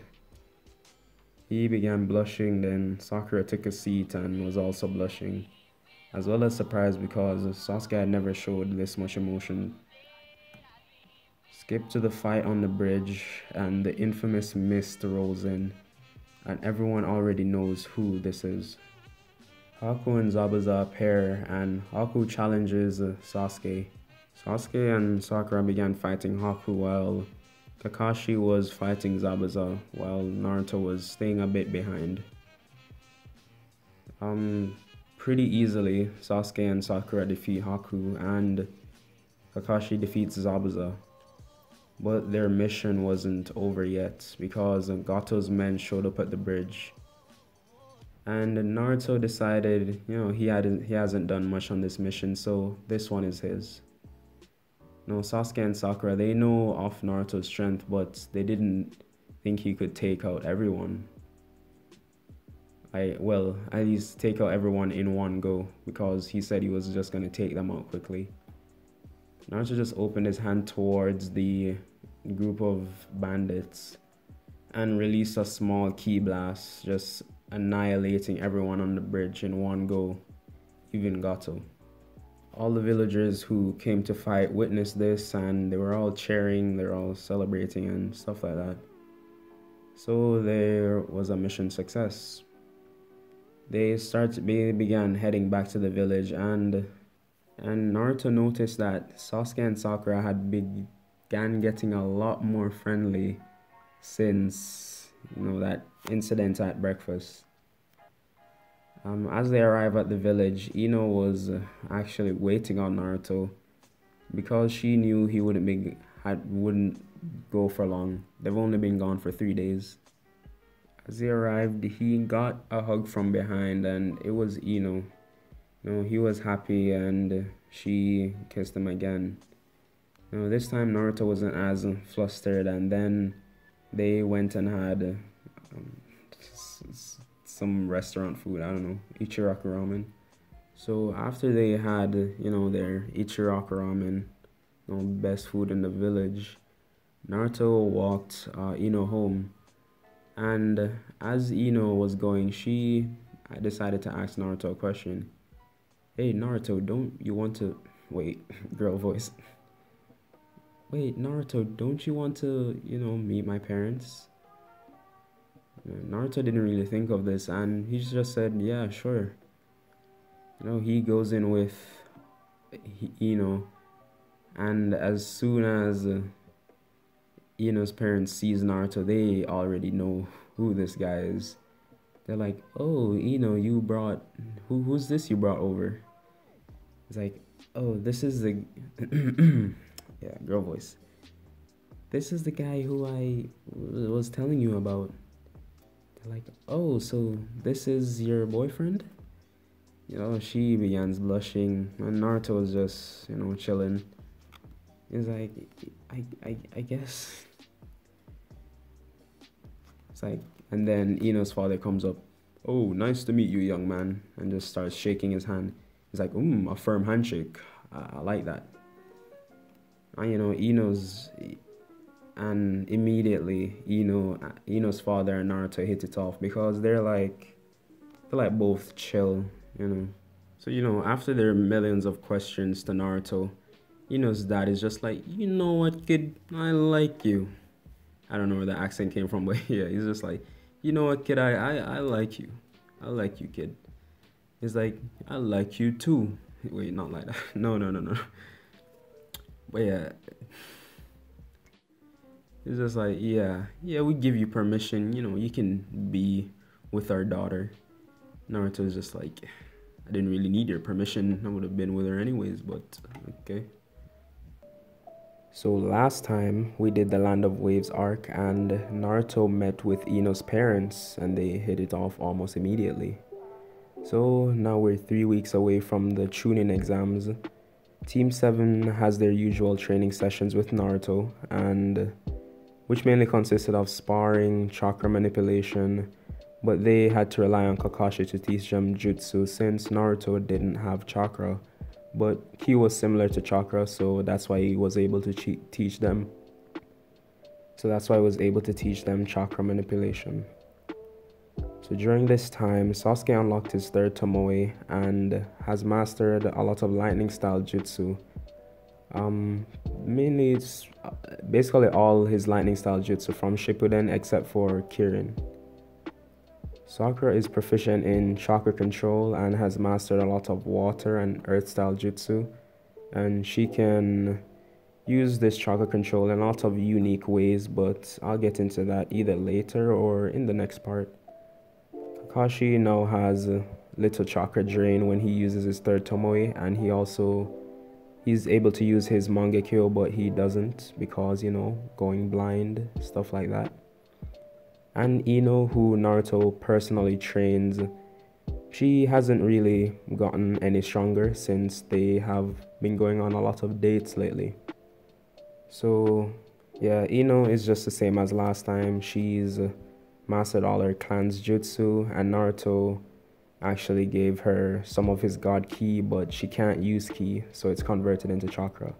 He began blushing, then Sakura took a seat and was also blushing, as well as surprised because Sasuke had never showed this much emotion. Skip to the fight on the bridge, and the infamous mist rolls in, and everyone already knows who this is. Haku and Zabuza appear, and Haku challenges Sasuke. Sasuke and Sakura began fighting Haku while Kakashi was fighting Zabuza, while Naruto was staying a bit behind. Pretty easily, Sasuke and Sakura defeat Haku, and Kakashi defeats Zabuza. But their mission wasn't over yet, because Gato's men showed up at the bridge. And Naruto decided, he hasn't done much on this mission, so this one is his. Sasuke and Sakura, they know of Naruto's strength, but they didn't think he could take out everyone. At least take out everyone in one go, because he said he was just going to take them out quickly. Naruto just opened his hand towards the group of bandits and released a small ki blast, just annihilating everyone on the bridge in one go, even Gato. All the villagers who came to fight witnessed this, and they were all cheering, they're all celebrating and stuff like that. So there was a mission success. They began heading back to the village, and Naruto noticed that Sasuke and Sakura had began getting a lot more friendly since, that incident at breakfast. As they arrive at the village, Ino was actually waiting on Naruto because she knew he wouldn't go for long. They've only been gone for 3 days. As he arrived, he got a hug from behind, and it was Ino. He was happy, and she kissed him again. This time Naruto wasn't as flustered, and then they went and had some restaurant food. I don't know, Ichiraku ramen. So after they had, their Ichiraku ramen, best food in the village, Naruto walked Ino home. And as Ino was going, she decided to ask Naruto a question. Hey, Naruto, don't you want to... Wait, girl voice. Wait, Naruto, don't you want to, meet my parents? Naruto didn't really think of this, and he just said, yeah, sure. He goes in with Ino, and as soon as Ino's parents sees Naruto, they already know who this guy is. They're like, oh, Ino, you brought... Who's this you brought over? It's like, oh, this is the... yeah, girl voice. This is the guy who I was telling you about. They're like, oh, so this is your boyfriend? She begins blushing, and Naruto was just, chilling. He's like, I guess. It's like, and then Ino's father comes up. Oh, nice to meet you, young man, and just starts shaking his hand. He's like, a firm handshake. I like that. And Ino's, and immediately Ino's father and Naruto hit it off because they're like both chill, So after their millions of questions to Naruto, Ino's dad is just like, you know what, kid, I like you. I don't know where the accent came from, but yeah, he's just like, you know what, kid, I like you. I like you, kid. He's like, I like you too. Wait, not like that. No. But yeah, it's just like, yeah, we give you permission. You can be with our daughter. Naruto's just like, I didn't really need your permission. I would have been with her anyways, but okay. So last time we did the Land of Waves arc, and Naruto met with Ino's parents, and they hit it off almost immediately. So now we're 3 weeks away from the Chunin exams. Team 7 has their usual training sessions with Naruto, and which mainly consisted of sparring, chakra manipulation, but they had to rely on Kakashi to teach them jutsu since Naruto didn't have chakra, but he was similar to chakra, so that's why he was able to teach them. So that's why I was able to teach them chakra manipulation. So during this time, Sasuke unlocked his third Tomoe and has mastered a lot of lightning style jutsu. Mainly it's basically all his lightning style jutsu from Shippuden except for Kirin. Sakura is proficient in chakra control and has mastered a lot of water and earth style jutsu, and she can use this chakra control in a lot of unique ways, but I'll get into that either later or in the next part. Kakashi now has a little chakra drain when he uses his third Tomoe, and he's able to use his Mangekyo, but he doesn't because, going blind, stuff like that. And Ino, who Naruto personally trains, she hasn't really gotten any stronger since they have been going on a lot of dates lately. So yeah, Ino is just the same as last time. She's mastered all her clan's jutsu, and Naruto actually gave her some of his god ki, but she can't use ki, so it's converted into chakra.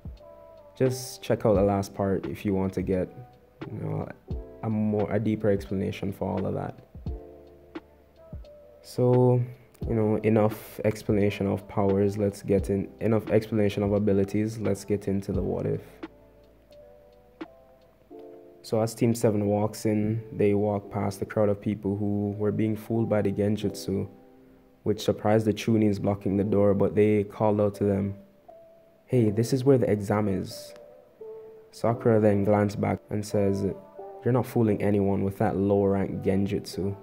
Just check out the last part if you want to get a deeper explanation for all of that. So enough explanation of powers, enough explanation of abilities, let's get into the what if. So as Team 7 walks in, they walk past a crowd of people who were being fooled by the Genjutsu, which surprised the Chunins blocking the door, but they called out to them, hey, this is where the exam is. Sakura then glanced back and says, you're not fooling anyone with that low-rank Genjutsu,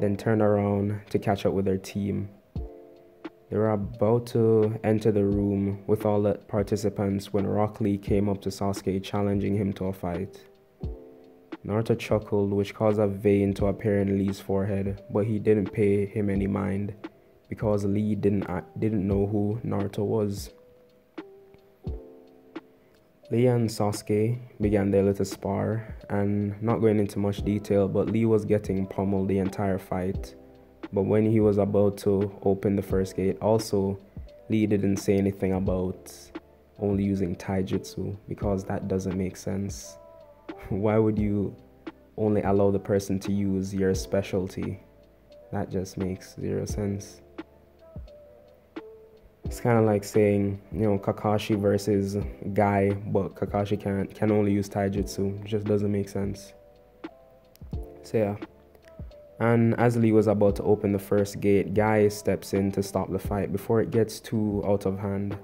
then turned around to catch up with their team. They were about to enter the room with all the participants when Rock Lee came up to Sasuke challenging him to a fight. Naruto chuckled, which caused a vein to appear in Lee's forehead, but he didn't pay him any mind because Lee didn't know who Naruto was. Lee and Sasuke began their little spar, and not going into much detail, but Lee was getting pummeled the entire fight. But when he was about to open the first gate, also Lee didn't say anything about only using taijutsu, because that doesn't make sense. Why would you only allow the person to use your specialty? That just makes zero sense. It's kind of like saying, Kakashi versus Guy, but Kakashi can only use taijutsu. It just doesn't make sense. So yeah. And as Lee was about to open the first gate, Guy steps in to stop the fight before it gets too out of hand.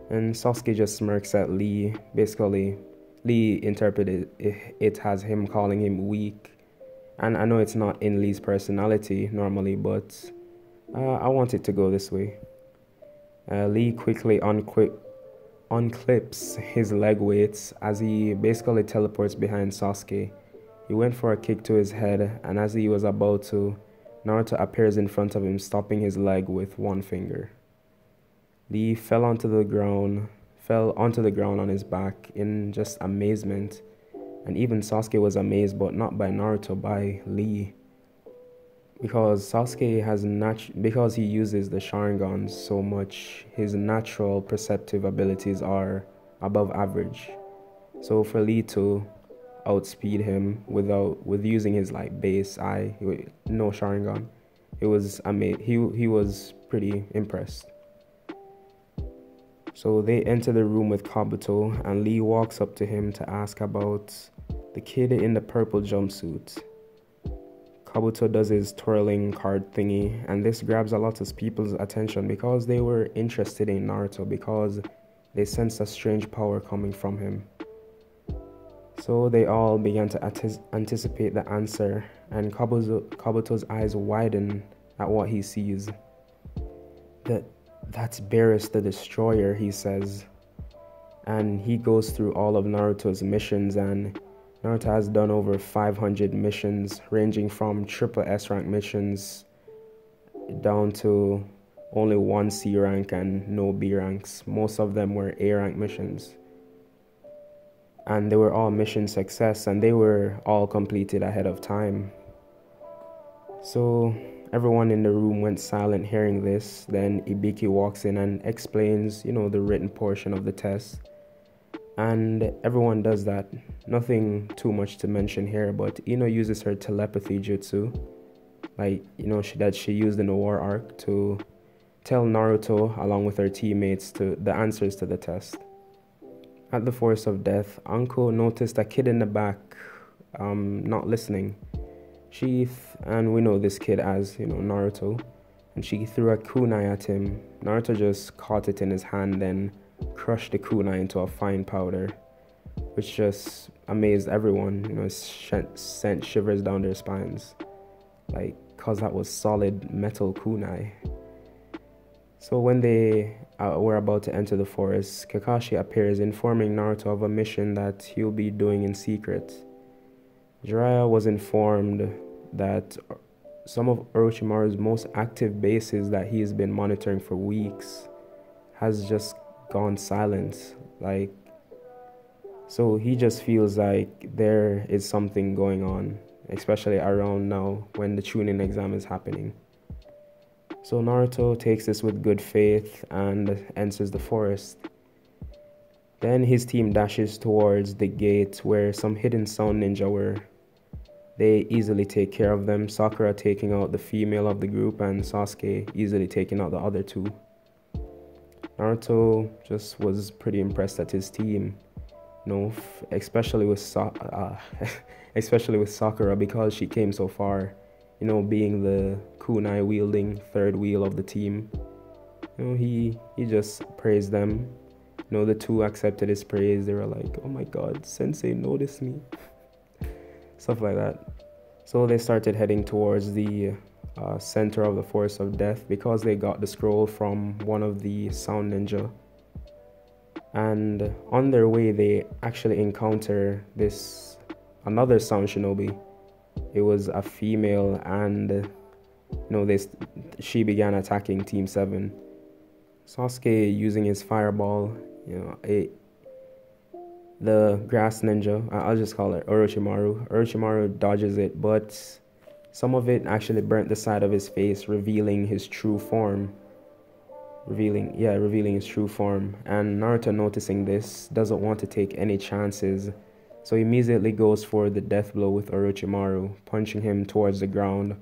And Sasuke just smirks at Lee. Basically, Lee interpreted it as him calling him weak. And I know it's not in Lee's personality normally, but I want it to go this way. Lee quickly unclips his leg weights as he basically teleports behind Sasuke. He went for a kick to his head, and as he was about to, Naruto appears in front of him, stopping his leg with one finger. Lee fell onto the ground on his back in just amazement, and even Sasuke was amazed, but not by Naruto, by Lee. Because because he uses the Sharingan so much, his natural perceptive abilities are above average. So for Lee to outspeed him with using his base eye, no Sharingan, it was he was pretty impressed. So they enter the room with Kabuto, and Lee walks up to him to ask about the kid in the purple jumpsuit. Kabuto does his twirling card thingy, and this grabs a lot of people's attention because they were interested in Naruto, because they sensed a strange power coming from him. So they all began to anticipate the answer, and Kabuto's eyes widen at what he sees. That's Beerus the Destroyer, he says. And he goes through all of Naruto's missions, and Naruto has done over 500 missions, ranging from triple S rank missions down to only one C rank and no B ranks. Most of them were A rank missions. And they were all mission success, and they were all completed ahead of time. So everyone in the room went silent hearing this. Then Ibiki walks in and explains, the written portion of the test. And everyone does that. Nothing too much to mention here, but Ino uses her telepathy jutsu, that she used in the war arc, to tell Naruto along with her teammates the answers to the test. At the Forest of Death, Anko noticed a kid in the back, not listening. And we know this kid as, Naruto, and she threw a kunai at him. Naruto just caught it in his hand, then crushed the kunai into a fine powder, which just amazed everyone, sent shivers down their spines, cause that was solid metal kunai. So when they were about to enter the forest, Kakashi appears, informing Naruto of a mission that he'll be doing in secret. Jiraiya was informed that some of Orochimaru's most active bases that he has been monitoring for weeks has just gone silent. So he just feels like there is something going on, especially around now when the Chunin exam is happening. So Naruto takes this with good faith and enters the forest. Then his team dashes towards the gate where some hidden sound ninja were. They easily take care of them, Sakura taking out the female of the group and Sasuke easily taking out the other two. Naruto just was pretty impressed at his team, especially with Sakura, because she came so far, being the kunai wielding third wheel of the team. He just praised them. The two accepted his praise. They were like, "Oh my god, Sensei noticed me." Stuff like that. So they started heading towards the center of the Forest of Death because they got the scroll from one of the sound ninja. And on their way, they actually encounter another sound shinobi. It was a female, and she began attacking Team 7. Sasuke, using his fireball, the grass ninja, I'll just call it Orochimaru. Orochimaru dodges it, but Some of it actually burnt the side of his face, revealing his true form. Revealing his true form. And Naruto, noticing this, doesn't want to take any chances, so he immediately goes for the death blow with Orochimaru, punching him towards the ground.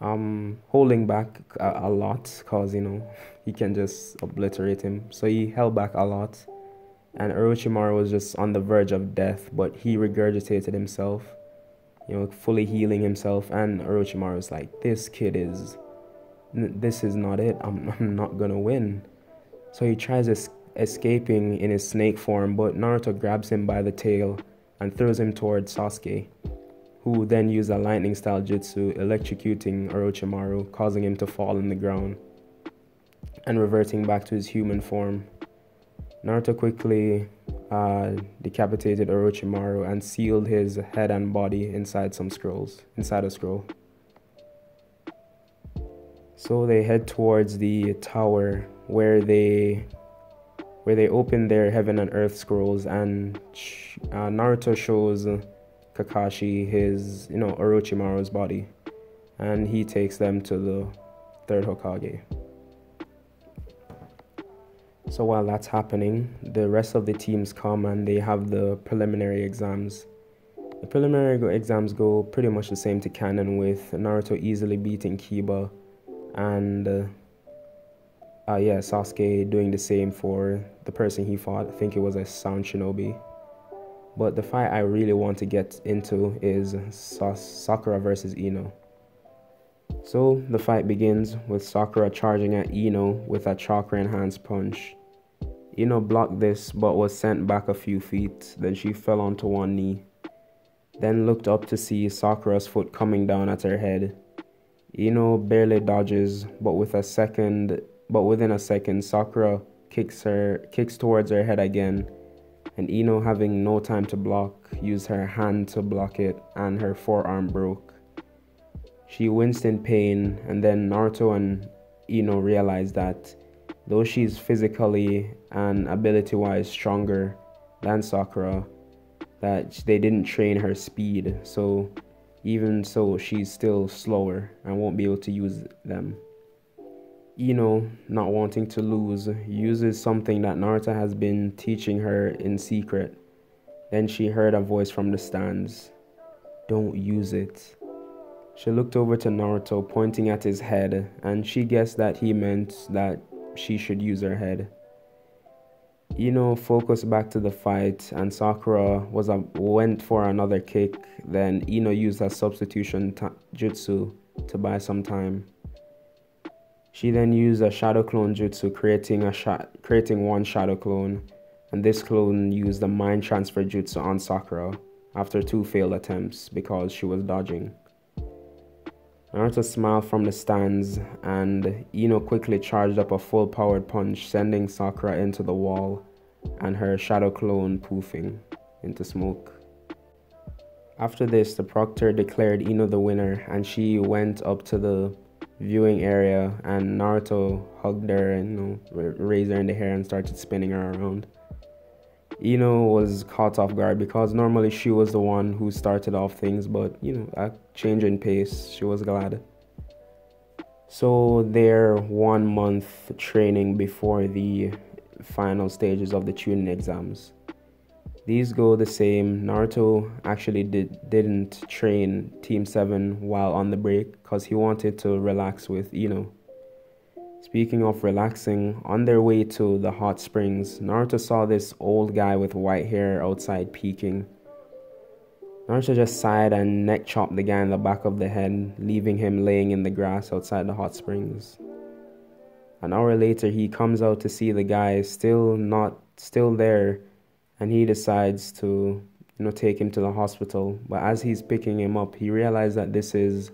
Holding back a lot, cause he can just obliterate him. So he held back a lot, and Orochimaru was just on the verge of death, but he regurgitated himself, fully healing himself. And Orochimaru was like, this is not it. I'm not gonna win. So he tries escaping in his snake form, but Naruto grabs him by the tail and throws him towards Sasuke, who then used a lightning style jutsu, electrocuting Orochimaru, causing him to fall in the ground and reverting back to his human form. Naruto quickly decapitated Orochimaru and sealed his head and body inside a scroll. So they head towards the tower where they open their heaven and earth scrolls, and Naruto shows Kakashi his, Orochimaru's body, and he takes them to the third Hokage. So while that's happening, the rest of the teams come and they have the preliminary exams. The preliminary exams go pretty much the same to canon, with Naruto easily beating Kiba, and Sasuke doing the same for the person he fought. I think it was a Sound Shinobi. But the fight I really want to get into is Sakura versus Ino. So the fight begins with Sakura charging at Ino with a chakra enhanced punch. Ino blocked this but was sent back a few feet. Then she fell onto one knee, then looked up to see Sakura's foot coming down at her head. Ino barely dodges, but within a second, Sakura kicks towards her head again, and Ino, having no time to block, used her hand to block it, and her forearm broke. She winced in pain, and then Naruto and Ino realized that though she's physically and ability-wise stronger than Sakura, that they didn't train her speed, so even so, she's still slower and won't be able to use them. Ino, not wanting to lose, uses something that Naruto has been teaching her in secret. Then she heard a voice from the stands. Don't use it. She looked over to Naruto, pointing at his head, and she guessed that he meant that she should use her head. Ino focused back to the fight, and Sakura went for another kick. Then Ino used her substitution jutsu to buy some time. She then used a shadow clone jutsu, creating one shadow clone, and this clone used the mind transfer jutsu on Sakura after 2 failed attempts because she was dodging. Naruto smiled from the stands, and Ino quickly charged up a full-powered punch, sending Sakura into the wall, and her shadow clone poofing into smoke. After this, the proctor declared Ino the winner, and she went up to the viewing area, and Naruto hugged her and raised her in the hair and started spinning her around. Ino was caught off guard because normally she was the one who started off things, but a change in pace, she was glad. So their 1 month training before the final stages of the Chunin exams. These go the same. Naruto actually didn't train Team 7 while on the break because he wanted to relax with Ino. Speaking of relaxing, on their way to the hot springs, Naruto saw this old guy with white hair outside peeking. Naruto just sighed and neck chopped the guy in the back of the head, leaving him laying in the grass outside the hot springs. An hour later, he comes out to see the guy still there, and he decides to take him to the hospital. But as he's picking him up, he realizes that this is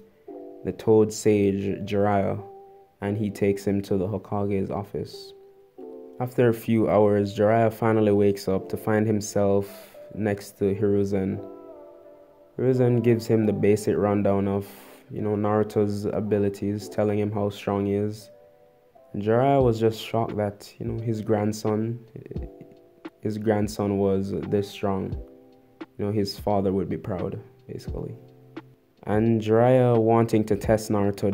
the Toad Sage Jiraiya, and he takes him to the Hokage's office. After a few hours, Jiraiya finally wakes up to find himself next to Hiruzen. Hiruzen gives him the basic rundown of Naruto's abilities, telling him how strong he is. And Jiraiya was just shocked that his grandson was this strong. His father would be proud, basically. And Jiraiya, wanting to test Naruto,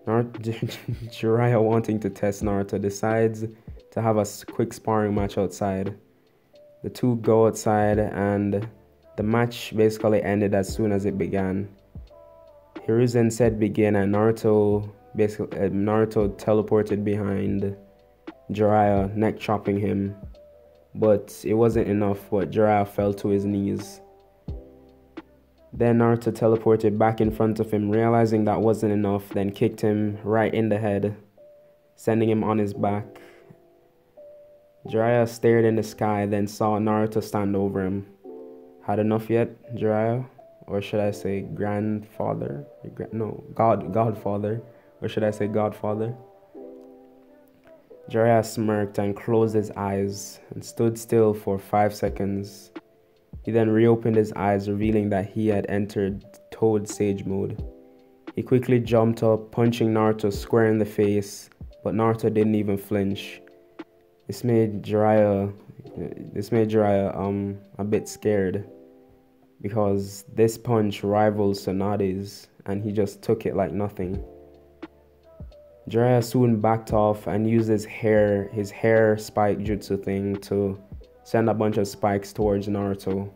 Jiraiya wanting to test Naruto decides to have a quick sparring match outside. The two go outside and the match basically ended as soon as it began. Hiruzen said begin and Naruto teleported behind Jiraiya, neck chopping him. But it wasn't enough, but Jiraiya fell to his knees. Then Naruto teleported back in front of him, realizing that wasn't enough, then kicked him right in the head, sending him on his back. Jiraiya stared in the sky, then saw Naruto stand over him. Had enough yet, Jiraiya? Or should I say grandfather? No, Godfather. Or should I say Godfather? Jiraiya smirked and closed his eyes and stood still for 5 seconds. He then reopened his eyes, revealing that he had entered Toad Sage mode. He quickly jumped up, punching Naruto square in the face, but Naruto didn't even flinch. This made Jiraiya a bit scared, because this punch rivals Tsunade's, and he just took it like nothing. Jiraiya soon backed off and used his hair spike jutsu thing to send a bunch of spikes towards Naruto,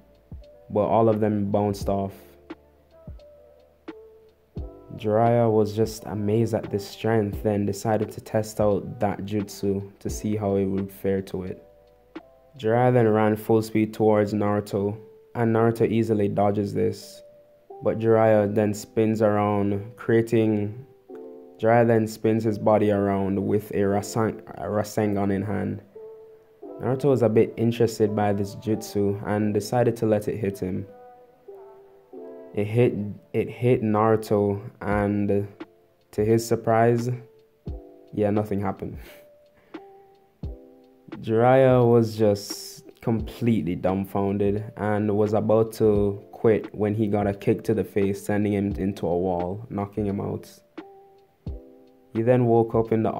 but all of them bounced off. Jiraiya was just amazed at this strength and decided to test out that jutsu to see how it would fare to it. Jiraiya then ran full speed towards Naruto, and Naruto easily dodges this, but Jiraiya then spins his body around with a Rasengan in hand. Naruto was a bit interested by this jutsu and decided to let it hit him. It hit Naruto, and to his surprise, nothing happened. Jiraiya was just completely dumbfounded and was about to quit when he got a kick to the face, sending him into a wall, knocking him out. He then woke up in the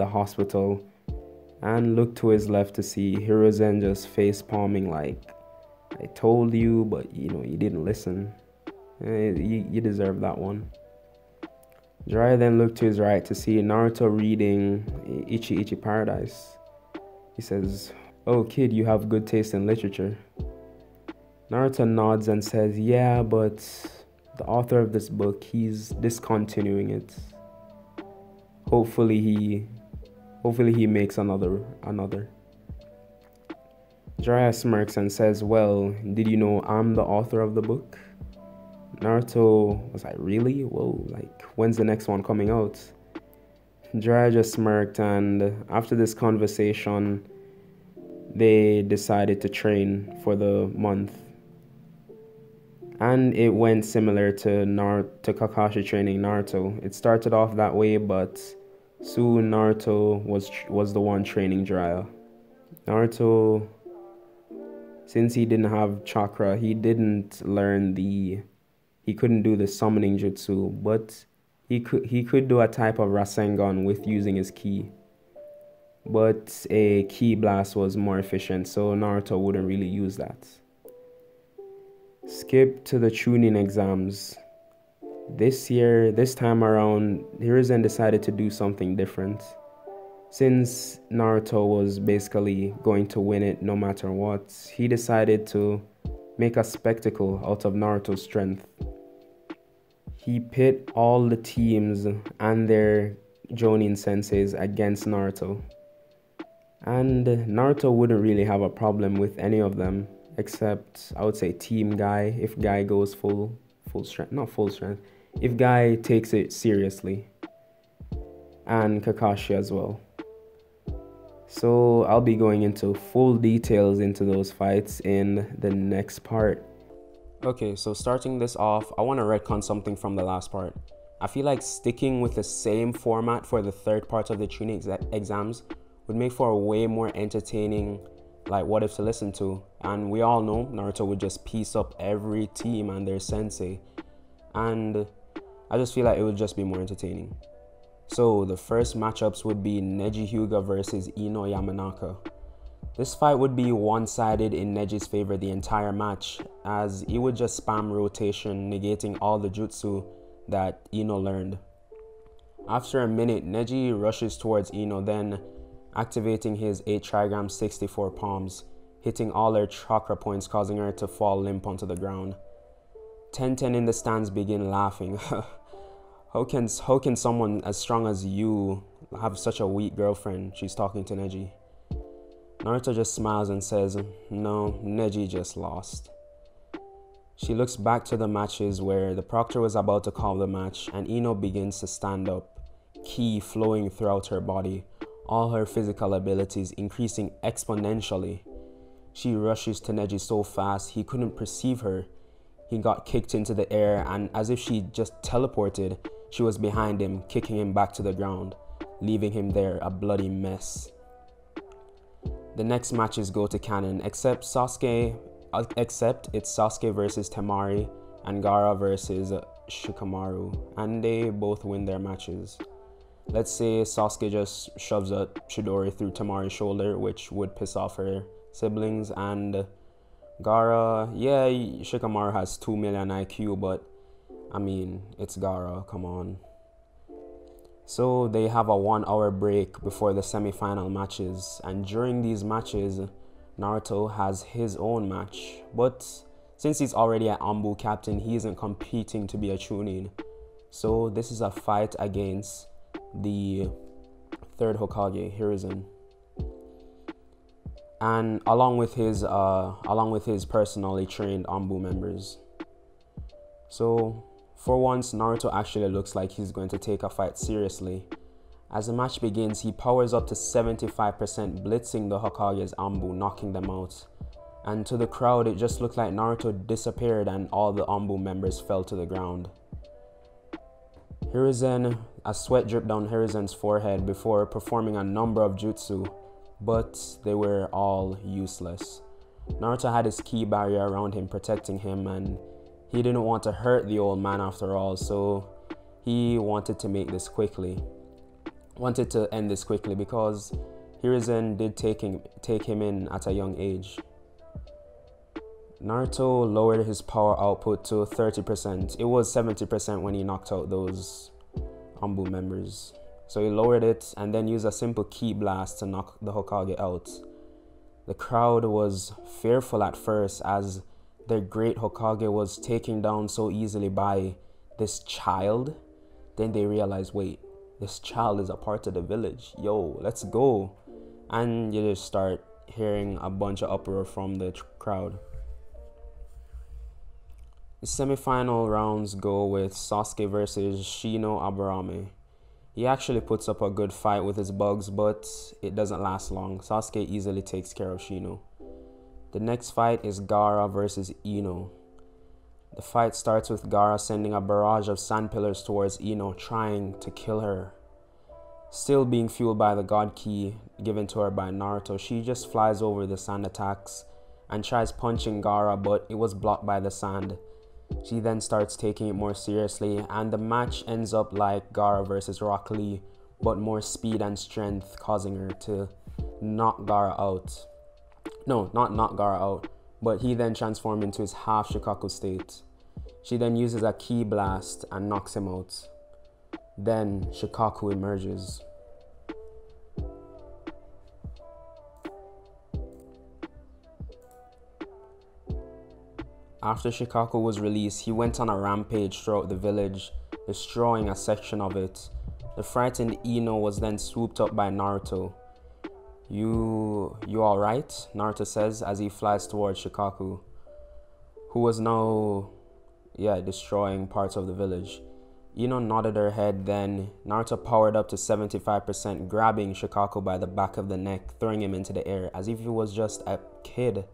hospital and looked to his left to see Hiruzen just face palming like, I told you, but you didn't listen. You deserve that one. Jiraiya then looked to his right to see Naruto reading Ichi Ichi Paradise. He says, "Oh kid, you have good taste in literature." Naruto nods and says, "Yeah, but the author of this book, he's discontinuing it. Hopefully he makes another. Jiraiya smirks and says, "Well, did you know I'm the author of the book?" Naruto was like, "Really? Whoa, like, when's the next one coming out?" Jiraiya just smirked, and after this conversation, they decided to train for the month. And it went similar to Kakashi training Naruto. It started off that way, but soon Naruto was the one training Jiraiya. Naruto, since he didn't have chakra, he couldn't do the summoning jutsu, but he could do a type of Rasengan with using his ki. But a ki blast was more efficient, so Naruto wouldn't really use that. Skip to the Chunin exams. This time around, Hiruzen decided to do something different. Since Naruto was basically going to win it no matter what, he decided to make a spectacle out of Naruto's strength. He pit all the teams and their Jonin senseis against Naruto. And Naruto wouldn't really have a problem with any of them, except I would say Team Guy, if Guy goes full strength, not full strength, if Guy takes it seriously, and Kakashi as well. So I'll be going into full details into those fights in the next part. Okay, so starting this off, I want to retcon something from the last part. I feel like sticking with the same format for the third part of the Chunin exams would make for a way more entertaining what if to listen to. And we all know Naruto would just piece up every team and their sensei, and I just feel like it would just be more entertaining. So the first matchups would be Neji Hyuga versus Ino Yamanaka. This fight would be one-sided in Neji's favor the entire match, as he would just spam rotation, negating all the jutsu that Ino learned. After a minute, Neji rushes towards Ino, then activating his 8 trigram 64 palms, hitting all her chakra points, causing her to fall limp onto the ground. Tenten in the stands begin laughing. How can someone as strong as you have such a weak girlfriend? She's talking to Neji. Naruto just smiles and says, no, Neji just lost. She looks back to the matches where the proctor was about to call the match, and Ino begins to stand up, ki flowing throughout her body, all her physical abilities increasing exponentially. She rushes to Neji so fast he couldn't perceive her. He got kicked into the air, and as if she just teleported, she was behind him, kicking him back to the ground, leaving him there a bloody mess. The next matches go to canon, except it's Sasuke versus Temari and Gaara versus Shikamaru, and they both win their matches. Let's say Sasuke just shoves a Chidori through Temari's shoulder, which would piss off her siblings, and Gaara, yeah, Shikamaru has 2 million IQ, but I mean, it's Gaara, come on. So they have a 1 hour break before the semi-final matches, and during these matches, Naruto has his own match, but since he's already an Anbu captain, he isn't competing to be a Chunin. So this is a fight against the 3rd Hokage, Hiruzen, and along with his personally trained Anbu members. So for once, Naruto actually looks like he's going to take a fight seriously. As the match begins, he powers up to 75%, blitzing the Hokage's Anbu, knocking them out. And to the crowd, it just looked like Naruto disappeared and all the Anbu members fell to the ground. A sweat dripped down Hiruzen's forehead before performing a number of jutsu, but they were all useless. Naruto had his ki barrier around him, protecting him, and he didn't want to hurt the old man after all, so he wanted to end this quickly because Hiruzen did take him in at a young age. Naruto lowered his power output to 30%. It was 70% when he knocked out those Anbu members. So he lowered it and then used a simple ki blast to knock the Hokage out. The crowd was fearful at first as their great Hokage was taken down so easily by this child. Then they realized, wait, this child is a part of the village. Yo, let's go. And you just start hearing a bunch of uproar from the crowd. The semi-final rounds go with Sasuke versus Shino Aburame. He actually puts up a good fight with his bugs, but it doesn't last long. Sasuke easily takes care of Shino. The next fight is Gaara versus Ino. The fight starts with Gaara sending a barrage of sand pillars towards Ino, trying to kill her. Still being fueled by the God Ki given to her by Naruto, she just flies over the sand attacks and tries punching Gaara, but it was blocked by the sand. She then starts taking it more seriously, and the match ends up like Gaara versus Rock Lee, but more speed and strength, causing her to knock Gaara out. No, not knock Gaara out, but he then transformed into his half Shikaku state. She then uses a ki blast and knocks him out. Then Shikaku emerges. After Shikaku was released, he went on a rampage throughout the village, destroying a section of it. The frightened Ino was then swooped up by Naruto. You alright? Naruto says as he flies towards Shikaku, who was now, destroying parts of the village. Ino nodded her head, then Naruto powered up to 75%, grabbing Shikaku by the back of the neck, throwing him into the air as if he was just a kid.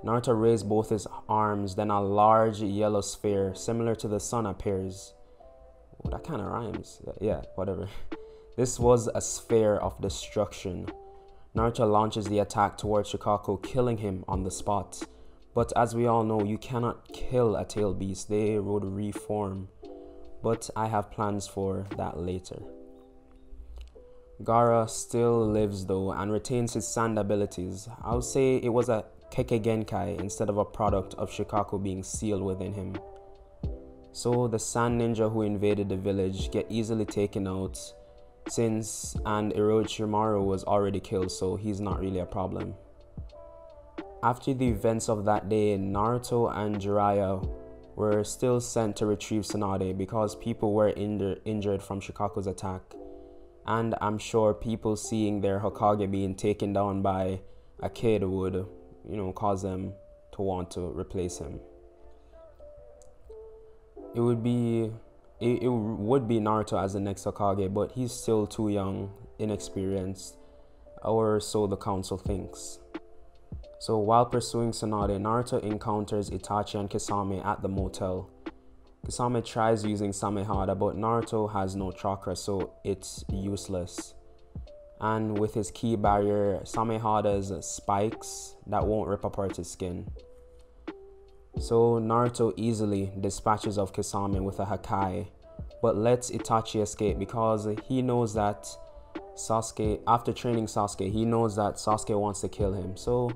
Naruto raised both his arms, then a large yellow sphere, similar to the sun, appears. Oh, that kind of rhymes. Yeah, whatever. This was a sphere of destruction. Naruto launches the attack towards Shikaku, killing him on the spot. But as we all know, you cannot kill a tail beast. They would reform. But I have plans for that later. Gaara still lives though and retains his sand abilities. I would say it was a Kekkei Genkai instead of a product of Shikaku being sealed within him. So the sand ninja who invaded the village get easily taken out and Orochimaru was already killed, so he's not really a problem. After the events of that day, Naruto and Jiraiya were still sent to retrieve Tsunade because people were injured from Shikaku's attack. And I'm sure people seeing their Hokage being taken down by a kid would, cause them to want to replace him. It would be Naruto as the next Hokage, but he's still too young, inexperienced, or so the council thinks. So while pursuing Tsunade, Naruto encounters Itachi and Kisame at the motel. Kisame tries using Samehada, but Naruto has no chakra, so it's useless. And with his ki barrier, Samehada's spikes that won't rip apart his skin. So Naruto easily dispatches of Kisame with a Hakai, but lets Itachi escape because he knows that after training Sasuke, he knows that Sasuke wants to kill him, so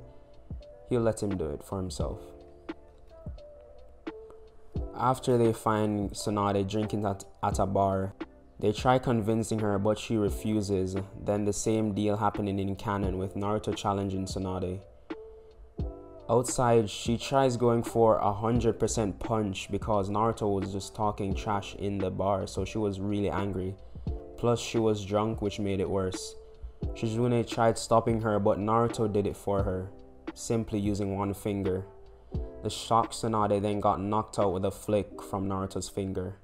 he'll let him do it for himself. After they find Tsunade drinking at a bar, they try convincing her, but she refuses. Then the same deal happening in canon with Naruto challenging Tsunade. Outside, she tries going for 100% punch because Naruto was just talking trash in the bar, so she was really angry. Plus, she was drunk, which made it worse. Shizune tried stopping her, but Naruto did it for her, simply using one finger. The shocked Tsunade then got knocked out with a flick from Naruto's finger.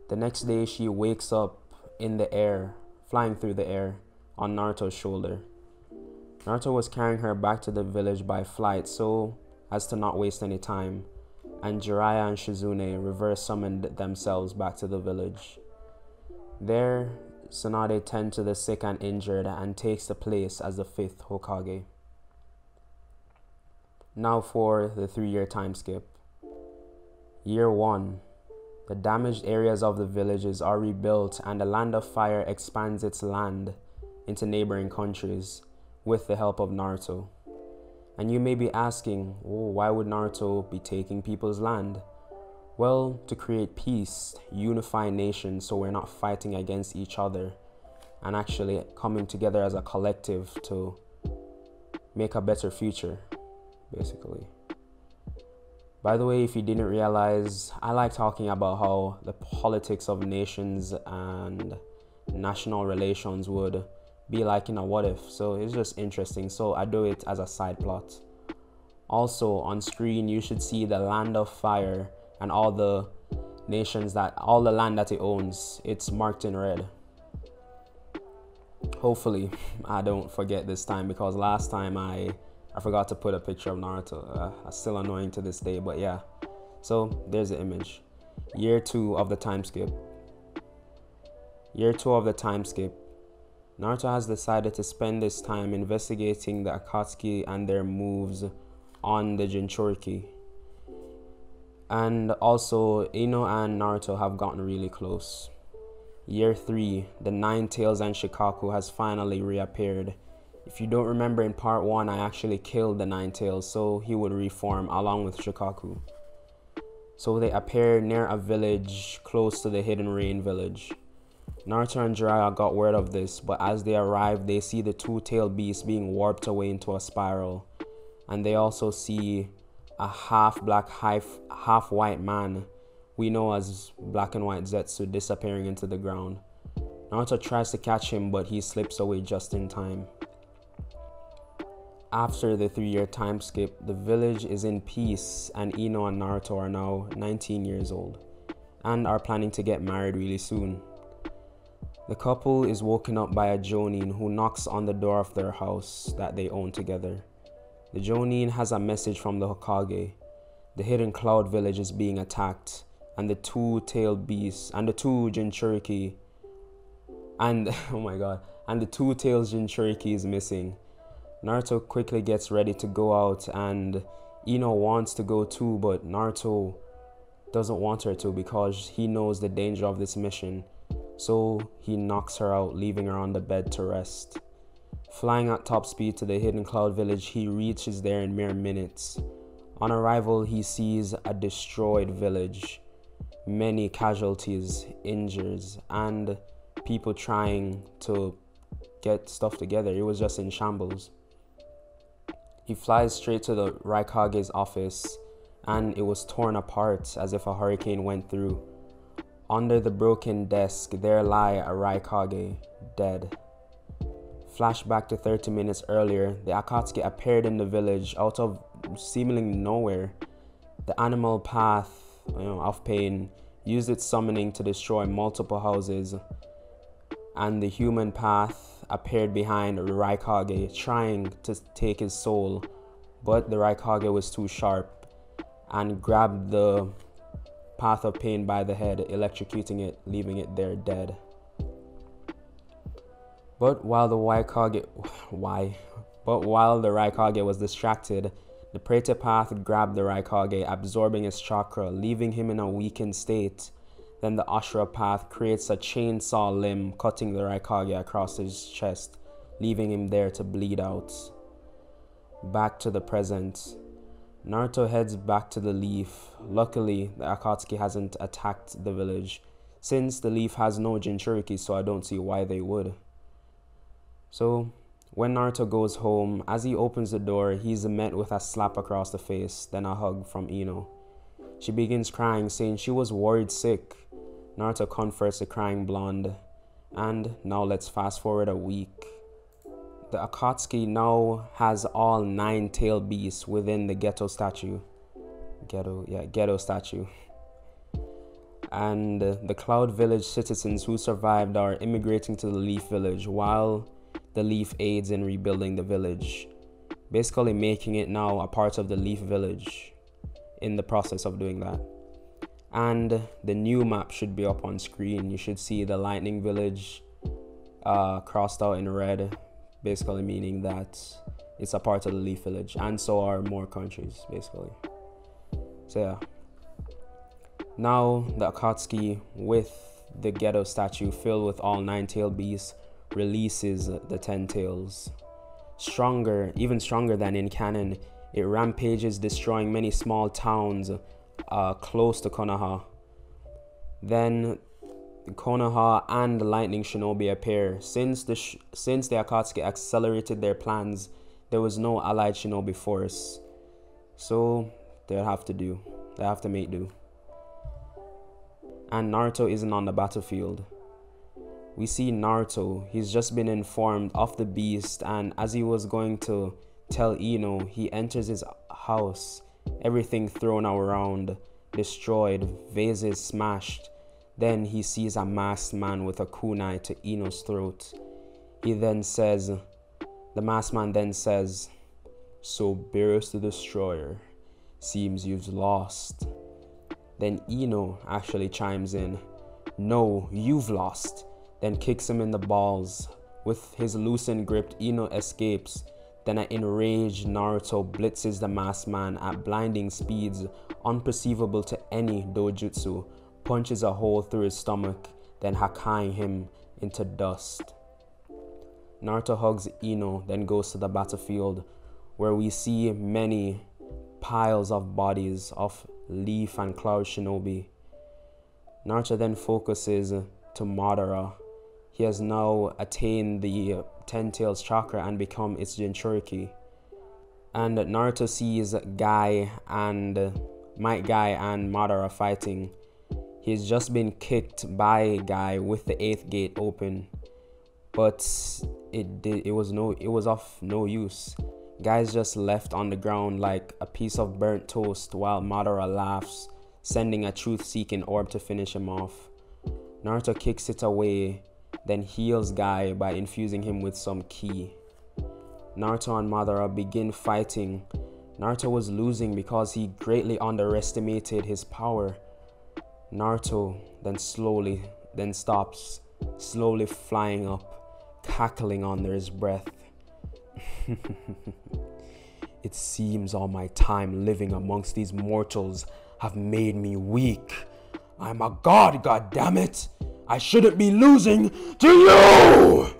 The next day, she wakes up in the air, flying through the air, on Naruto's shoulder. Naruto was carrying her back to the village by flight so as to not waste any time, and Jiraiya and Shizune reverse summoned themselves back to the village. There, Tsunade tends to the sick and injured and takes the place as the 5th Hokage. Now for the 3-year time skip. Year 1. The damaged areas of the villages are rebuilt and the Land of Fire expands its land into neighboring countries with the help of Naruto. And you may be asking, why would Naruto be taking people's land? Well, to create peace, unify nations so we're not fighting against each other and actually coming together as a collective to make a better future, basically. By the way, if you didn't realize, I like talking about how the politics of nations and national relations would be like in a what if, so it's just interesting, so I do it as a side plot. Also on screen you should see the Land of Fire and all the land that it owns. It's marked in red. Hopefully I don't forget this time, because last time I forgot to put a picture of Naruto. That's still annoying to this day, but yeah. So there's the image. Year 2 of the time skip. Year 2 of the time skip. Naruto has decided to spend this time investigating the Akatsuki and their moves on the Jinchuriki. And also, Ino and Naruto have gotten really close. Year 3, the Nine Tails and Shikaku has finally reappeared. If you don't remember, in part 1, I actually killed the Nine Tails so he would reform along with Shikaku. So they appear near a village close to the Hidden Rain village. Naruto and Jiraiya got word of this, but as they arrive, they see the two-tailed beast being warped away into a spiral. And they also see a half-black, half-white man we know as Black and White Zetsu disappearing into the ground. Naruto tries to catch him, but he slips away just in time. After the 3-year time skip, the village is in peace and Ino and Naruto are now 19 years old and are planning to get married really soon. The couple is woken up by a Jonin who knocks on the door of their house that they own together. The Jonin has a message from the Hokage. The Hidden Cloud village is being attacked, and the two-tailed beast and the two Jinchuriki and and the two-tailed Jinchuriki is missing. Naruto quickly gets ready to go out, and Ino wants to go too, but Naruto doesn't want her to because he knows the danger of this mission. So he knocks her out, leaving her on the bed to rest. Flying at top speed to the hidden cloud village, he reaches there in mere minutes. On arrival, he sees a destroyed village, many casualties, injuries, and people trying to get stuff together. It was just in shambles. He flies straight to the Raikage's office, and it was torn apart as if a hurricane went through. Under the broken desk, there lie a Raikage, dead. Flashback to 30 minutes earlier, the Akatsuki appeared in the village out of seemingly nowhere. The animal path of pain used its summoning to destroy multiple houses, and the human path appeared behind Raikage, trying to take his soul, but the Raikage was too sharp and grabbed the path of pain by the head, electrocuting it, leaving it there dead. But while the Raikage was distracted, the Preta path grabbed the Raikage, absorbing his chakra, leaving him in a weakened state. Then the Ashura path creates a chainsaw limb, cutting the Raikage across his chest, leaving him there to bleed out. Back to the present. Naruto heads back to the leaf. Luckily, the Akatsuki hasn't attacked the village, since the leaf has no Jinchuriki, so I don't see why they would. So, when Naruto goes home, as he opens the door, he's met with a slap across the face, then a hug from Ino. She begins crying, saying she was worried sick. Naruto comforts the crying blonde. And now let's fast forward a week. The Akatsuki now has all 9 tailed beasts within the Geto statue. Geto statue. And the Cloud Village citizens who survived are immigrating to the Leaf Village, while the Leaf aids in rebuilding the village, basically making it now a part of the Leaf Village in the process of doing that. And the new map should be up on screen. You should see the Lightning Village crossed out in red, basically meaning that it's a part of the Leaf Village, and so are more countries, basically. So yeah. Now the Akatsuki, with the Geto statue filled with all 9 tailed beasts, releases the 10 tails. Stronger, even stronger than in canon, it rampages, destroying many small towns close to Konoha. Then Konoha and the Lightning Shinobi appear. Since the Akatsuki accelerated their plans, there was no allied shinobi force, so they have to make do. And Naruto isn't on the battlefield. We see Naruto, he's just been informed of the beast, and as he was going to tell Ino, he enters his house, everything thrown around, destroyed, vases smashed. Then he sees a masked man with a kunai to Ino's throat. The masked man then says, "So Beerus the Destroyer, seems you've lost." Then Ino actually chimes in, "No, you've lost," then kicks him in the balls. With his loosened grip, Ino escapes. Then an enraged Naruto blitzes the masked man at blinding speeds unperceivable to any dojutsu, punches a hole through his stomach, then Hakaiing him into dust. Naruto hugs Ino, then goes to the battlefield, where we see many piles of bodies of Leaf and Cloud Shinobi. Naruto then focuses to Madara. He has now attained the 10 Tails chakra and become its Jinchuriki. And Naruto sees Might Guy and Madara fighting. He's just been kicked by Guy with the 8th gate open, but it was of no use. Guy's just left on the ground like a piece of burnt toast, while Madara laughs, sending a truth-seeking orb to finish him off. Naruto kicks it away, then heals Guy by infusing him with some ki. Naruto and Madara begin fighting. Naruto was losing because he greatly underestimated his power. Naruto then stops, slowly flying up, cackling under his breath. "It seems all my time living amongst these mortals have made me weak. I'm a god, goddammit! I shouldn't be losing to you!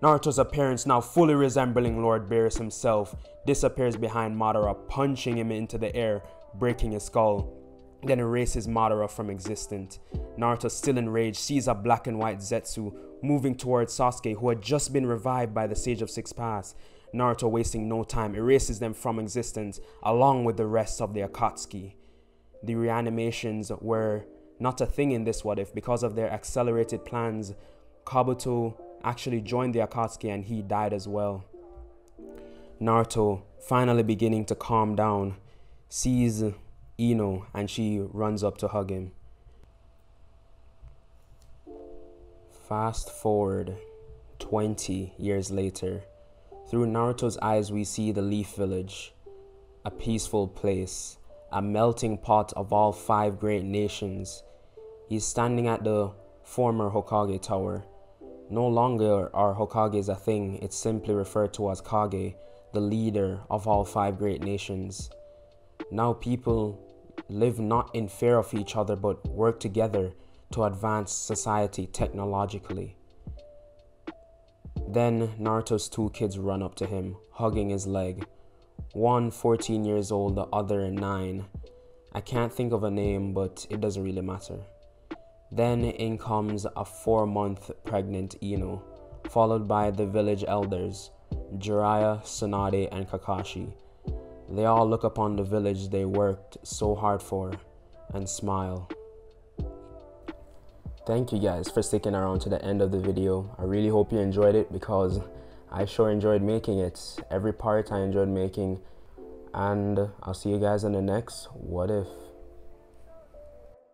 Naruto's appearance, now fully resembling Lord Beerus himself, disappears behind Madara, punching him into the air, breaking his skull, then erases Madara from existence. Naruto, still enraged, sees a black and white Zetsu moving towards Sasuke, who had just been revived by the Sage of Six Paths. Naruto, wasting no time, erases them from existence along with the rest of the Akatsuki. The reanimations were not a thing in this What If because of their accelerated plans. Kabuto actually joined the Akatsuki and he died as well. Naruto, finally beginning to calm down, sees Ino and she runs up to hug him. Fast forward 20 years later. Through Naruto's eyes we see the Leaf Village, a peaceful place, a melting pot of all 5 great nations. He's standing at the former Hokage Tower. No longer are Hokages a thing, it's simply referred to as Kage, the leader of all 5 great nations. Now people live not in fear of each other but work together to advance society technologically. Then Naruto's 2 kids run up to him, hugging his leg. One 14 years old, the other 9. I can't think of a name, but it doesn't really matter. Then in comes a 4-month pregnant Ino, followed by the village elders, Jiraiya, Tsunade, and Kakashi. They all look upon the village they worked so hard for and smile. Thank you guys for sticking around to the end of the video. I really hope you enjoyed it because I sure enjoyed making it. Every part I enjoyed making. And I'll see you guys in the next What If.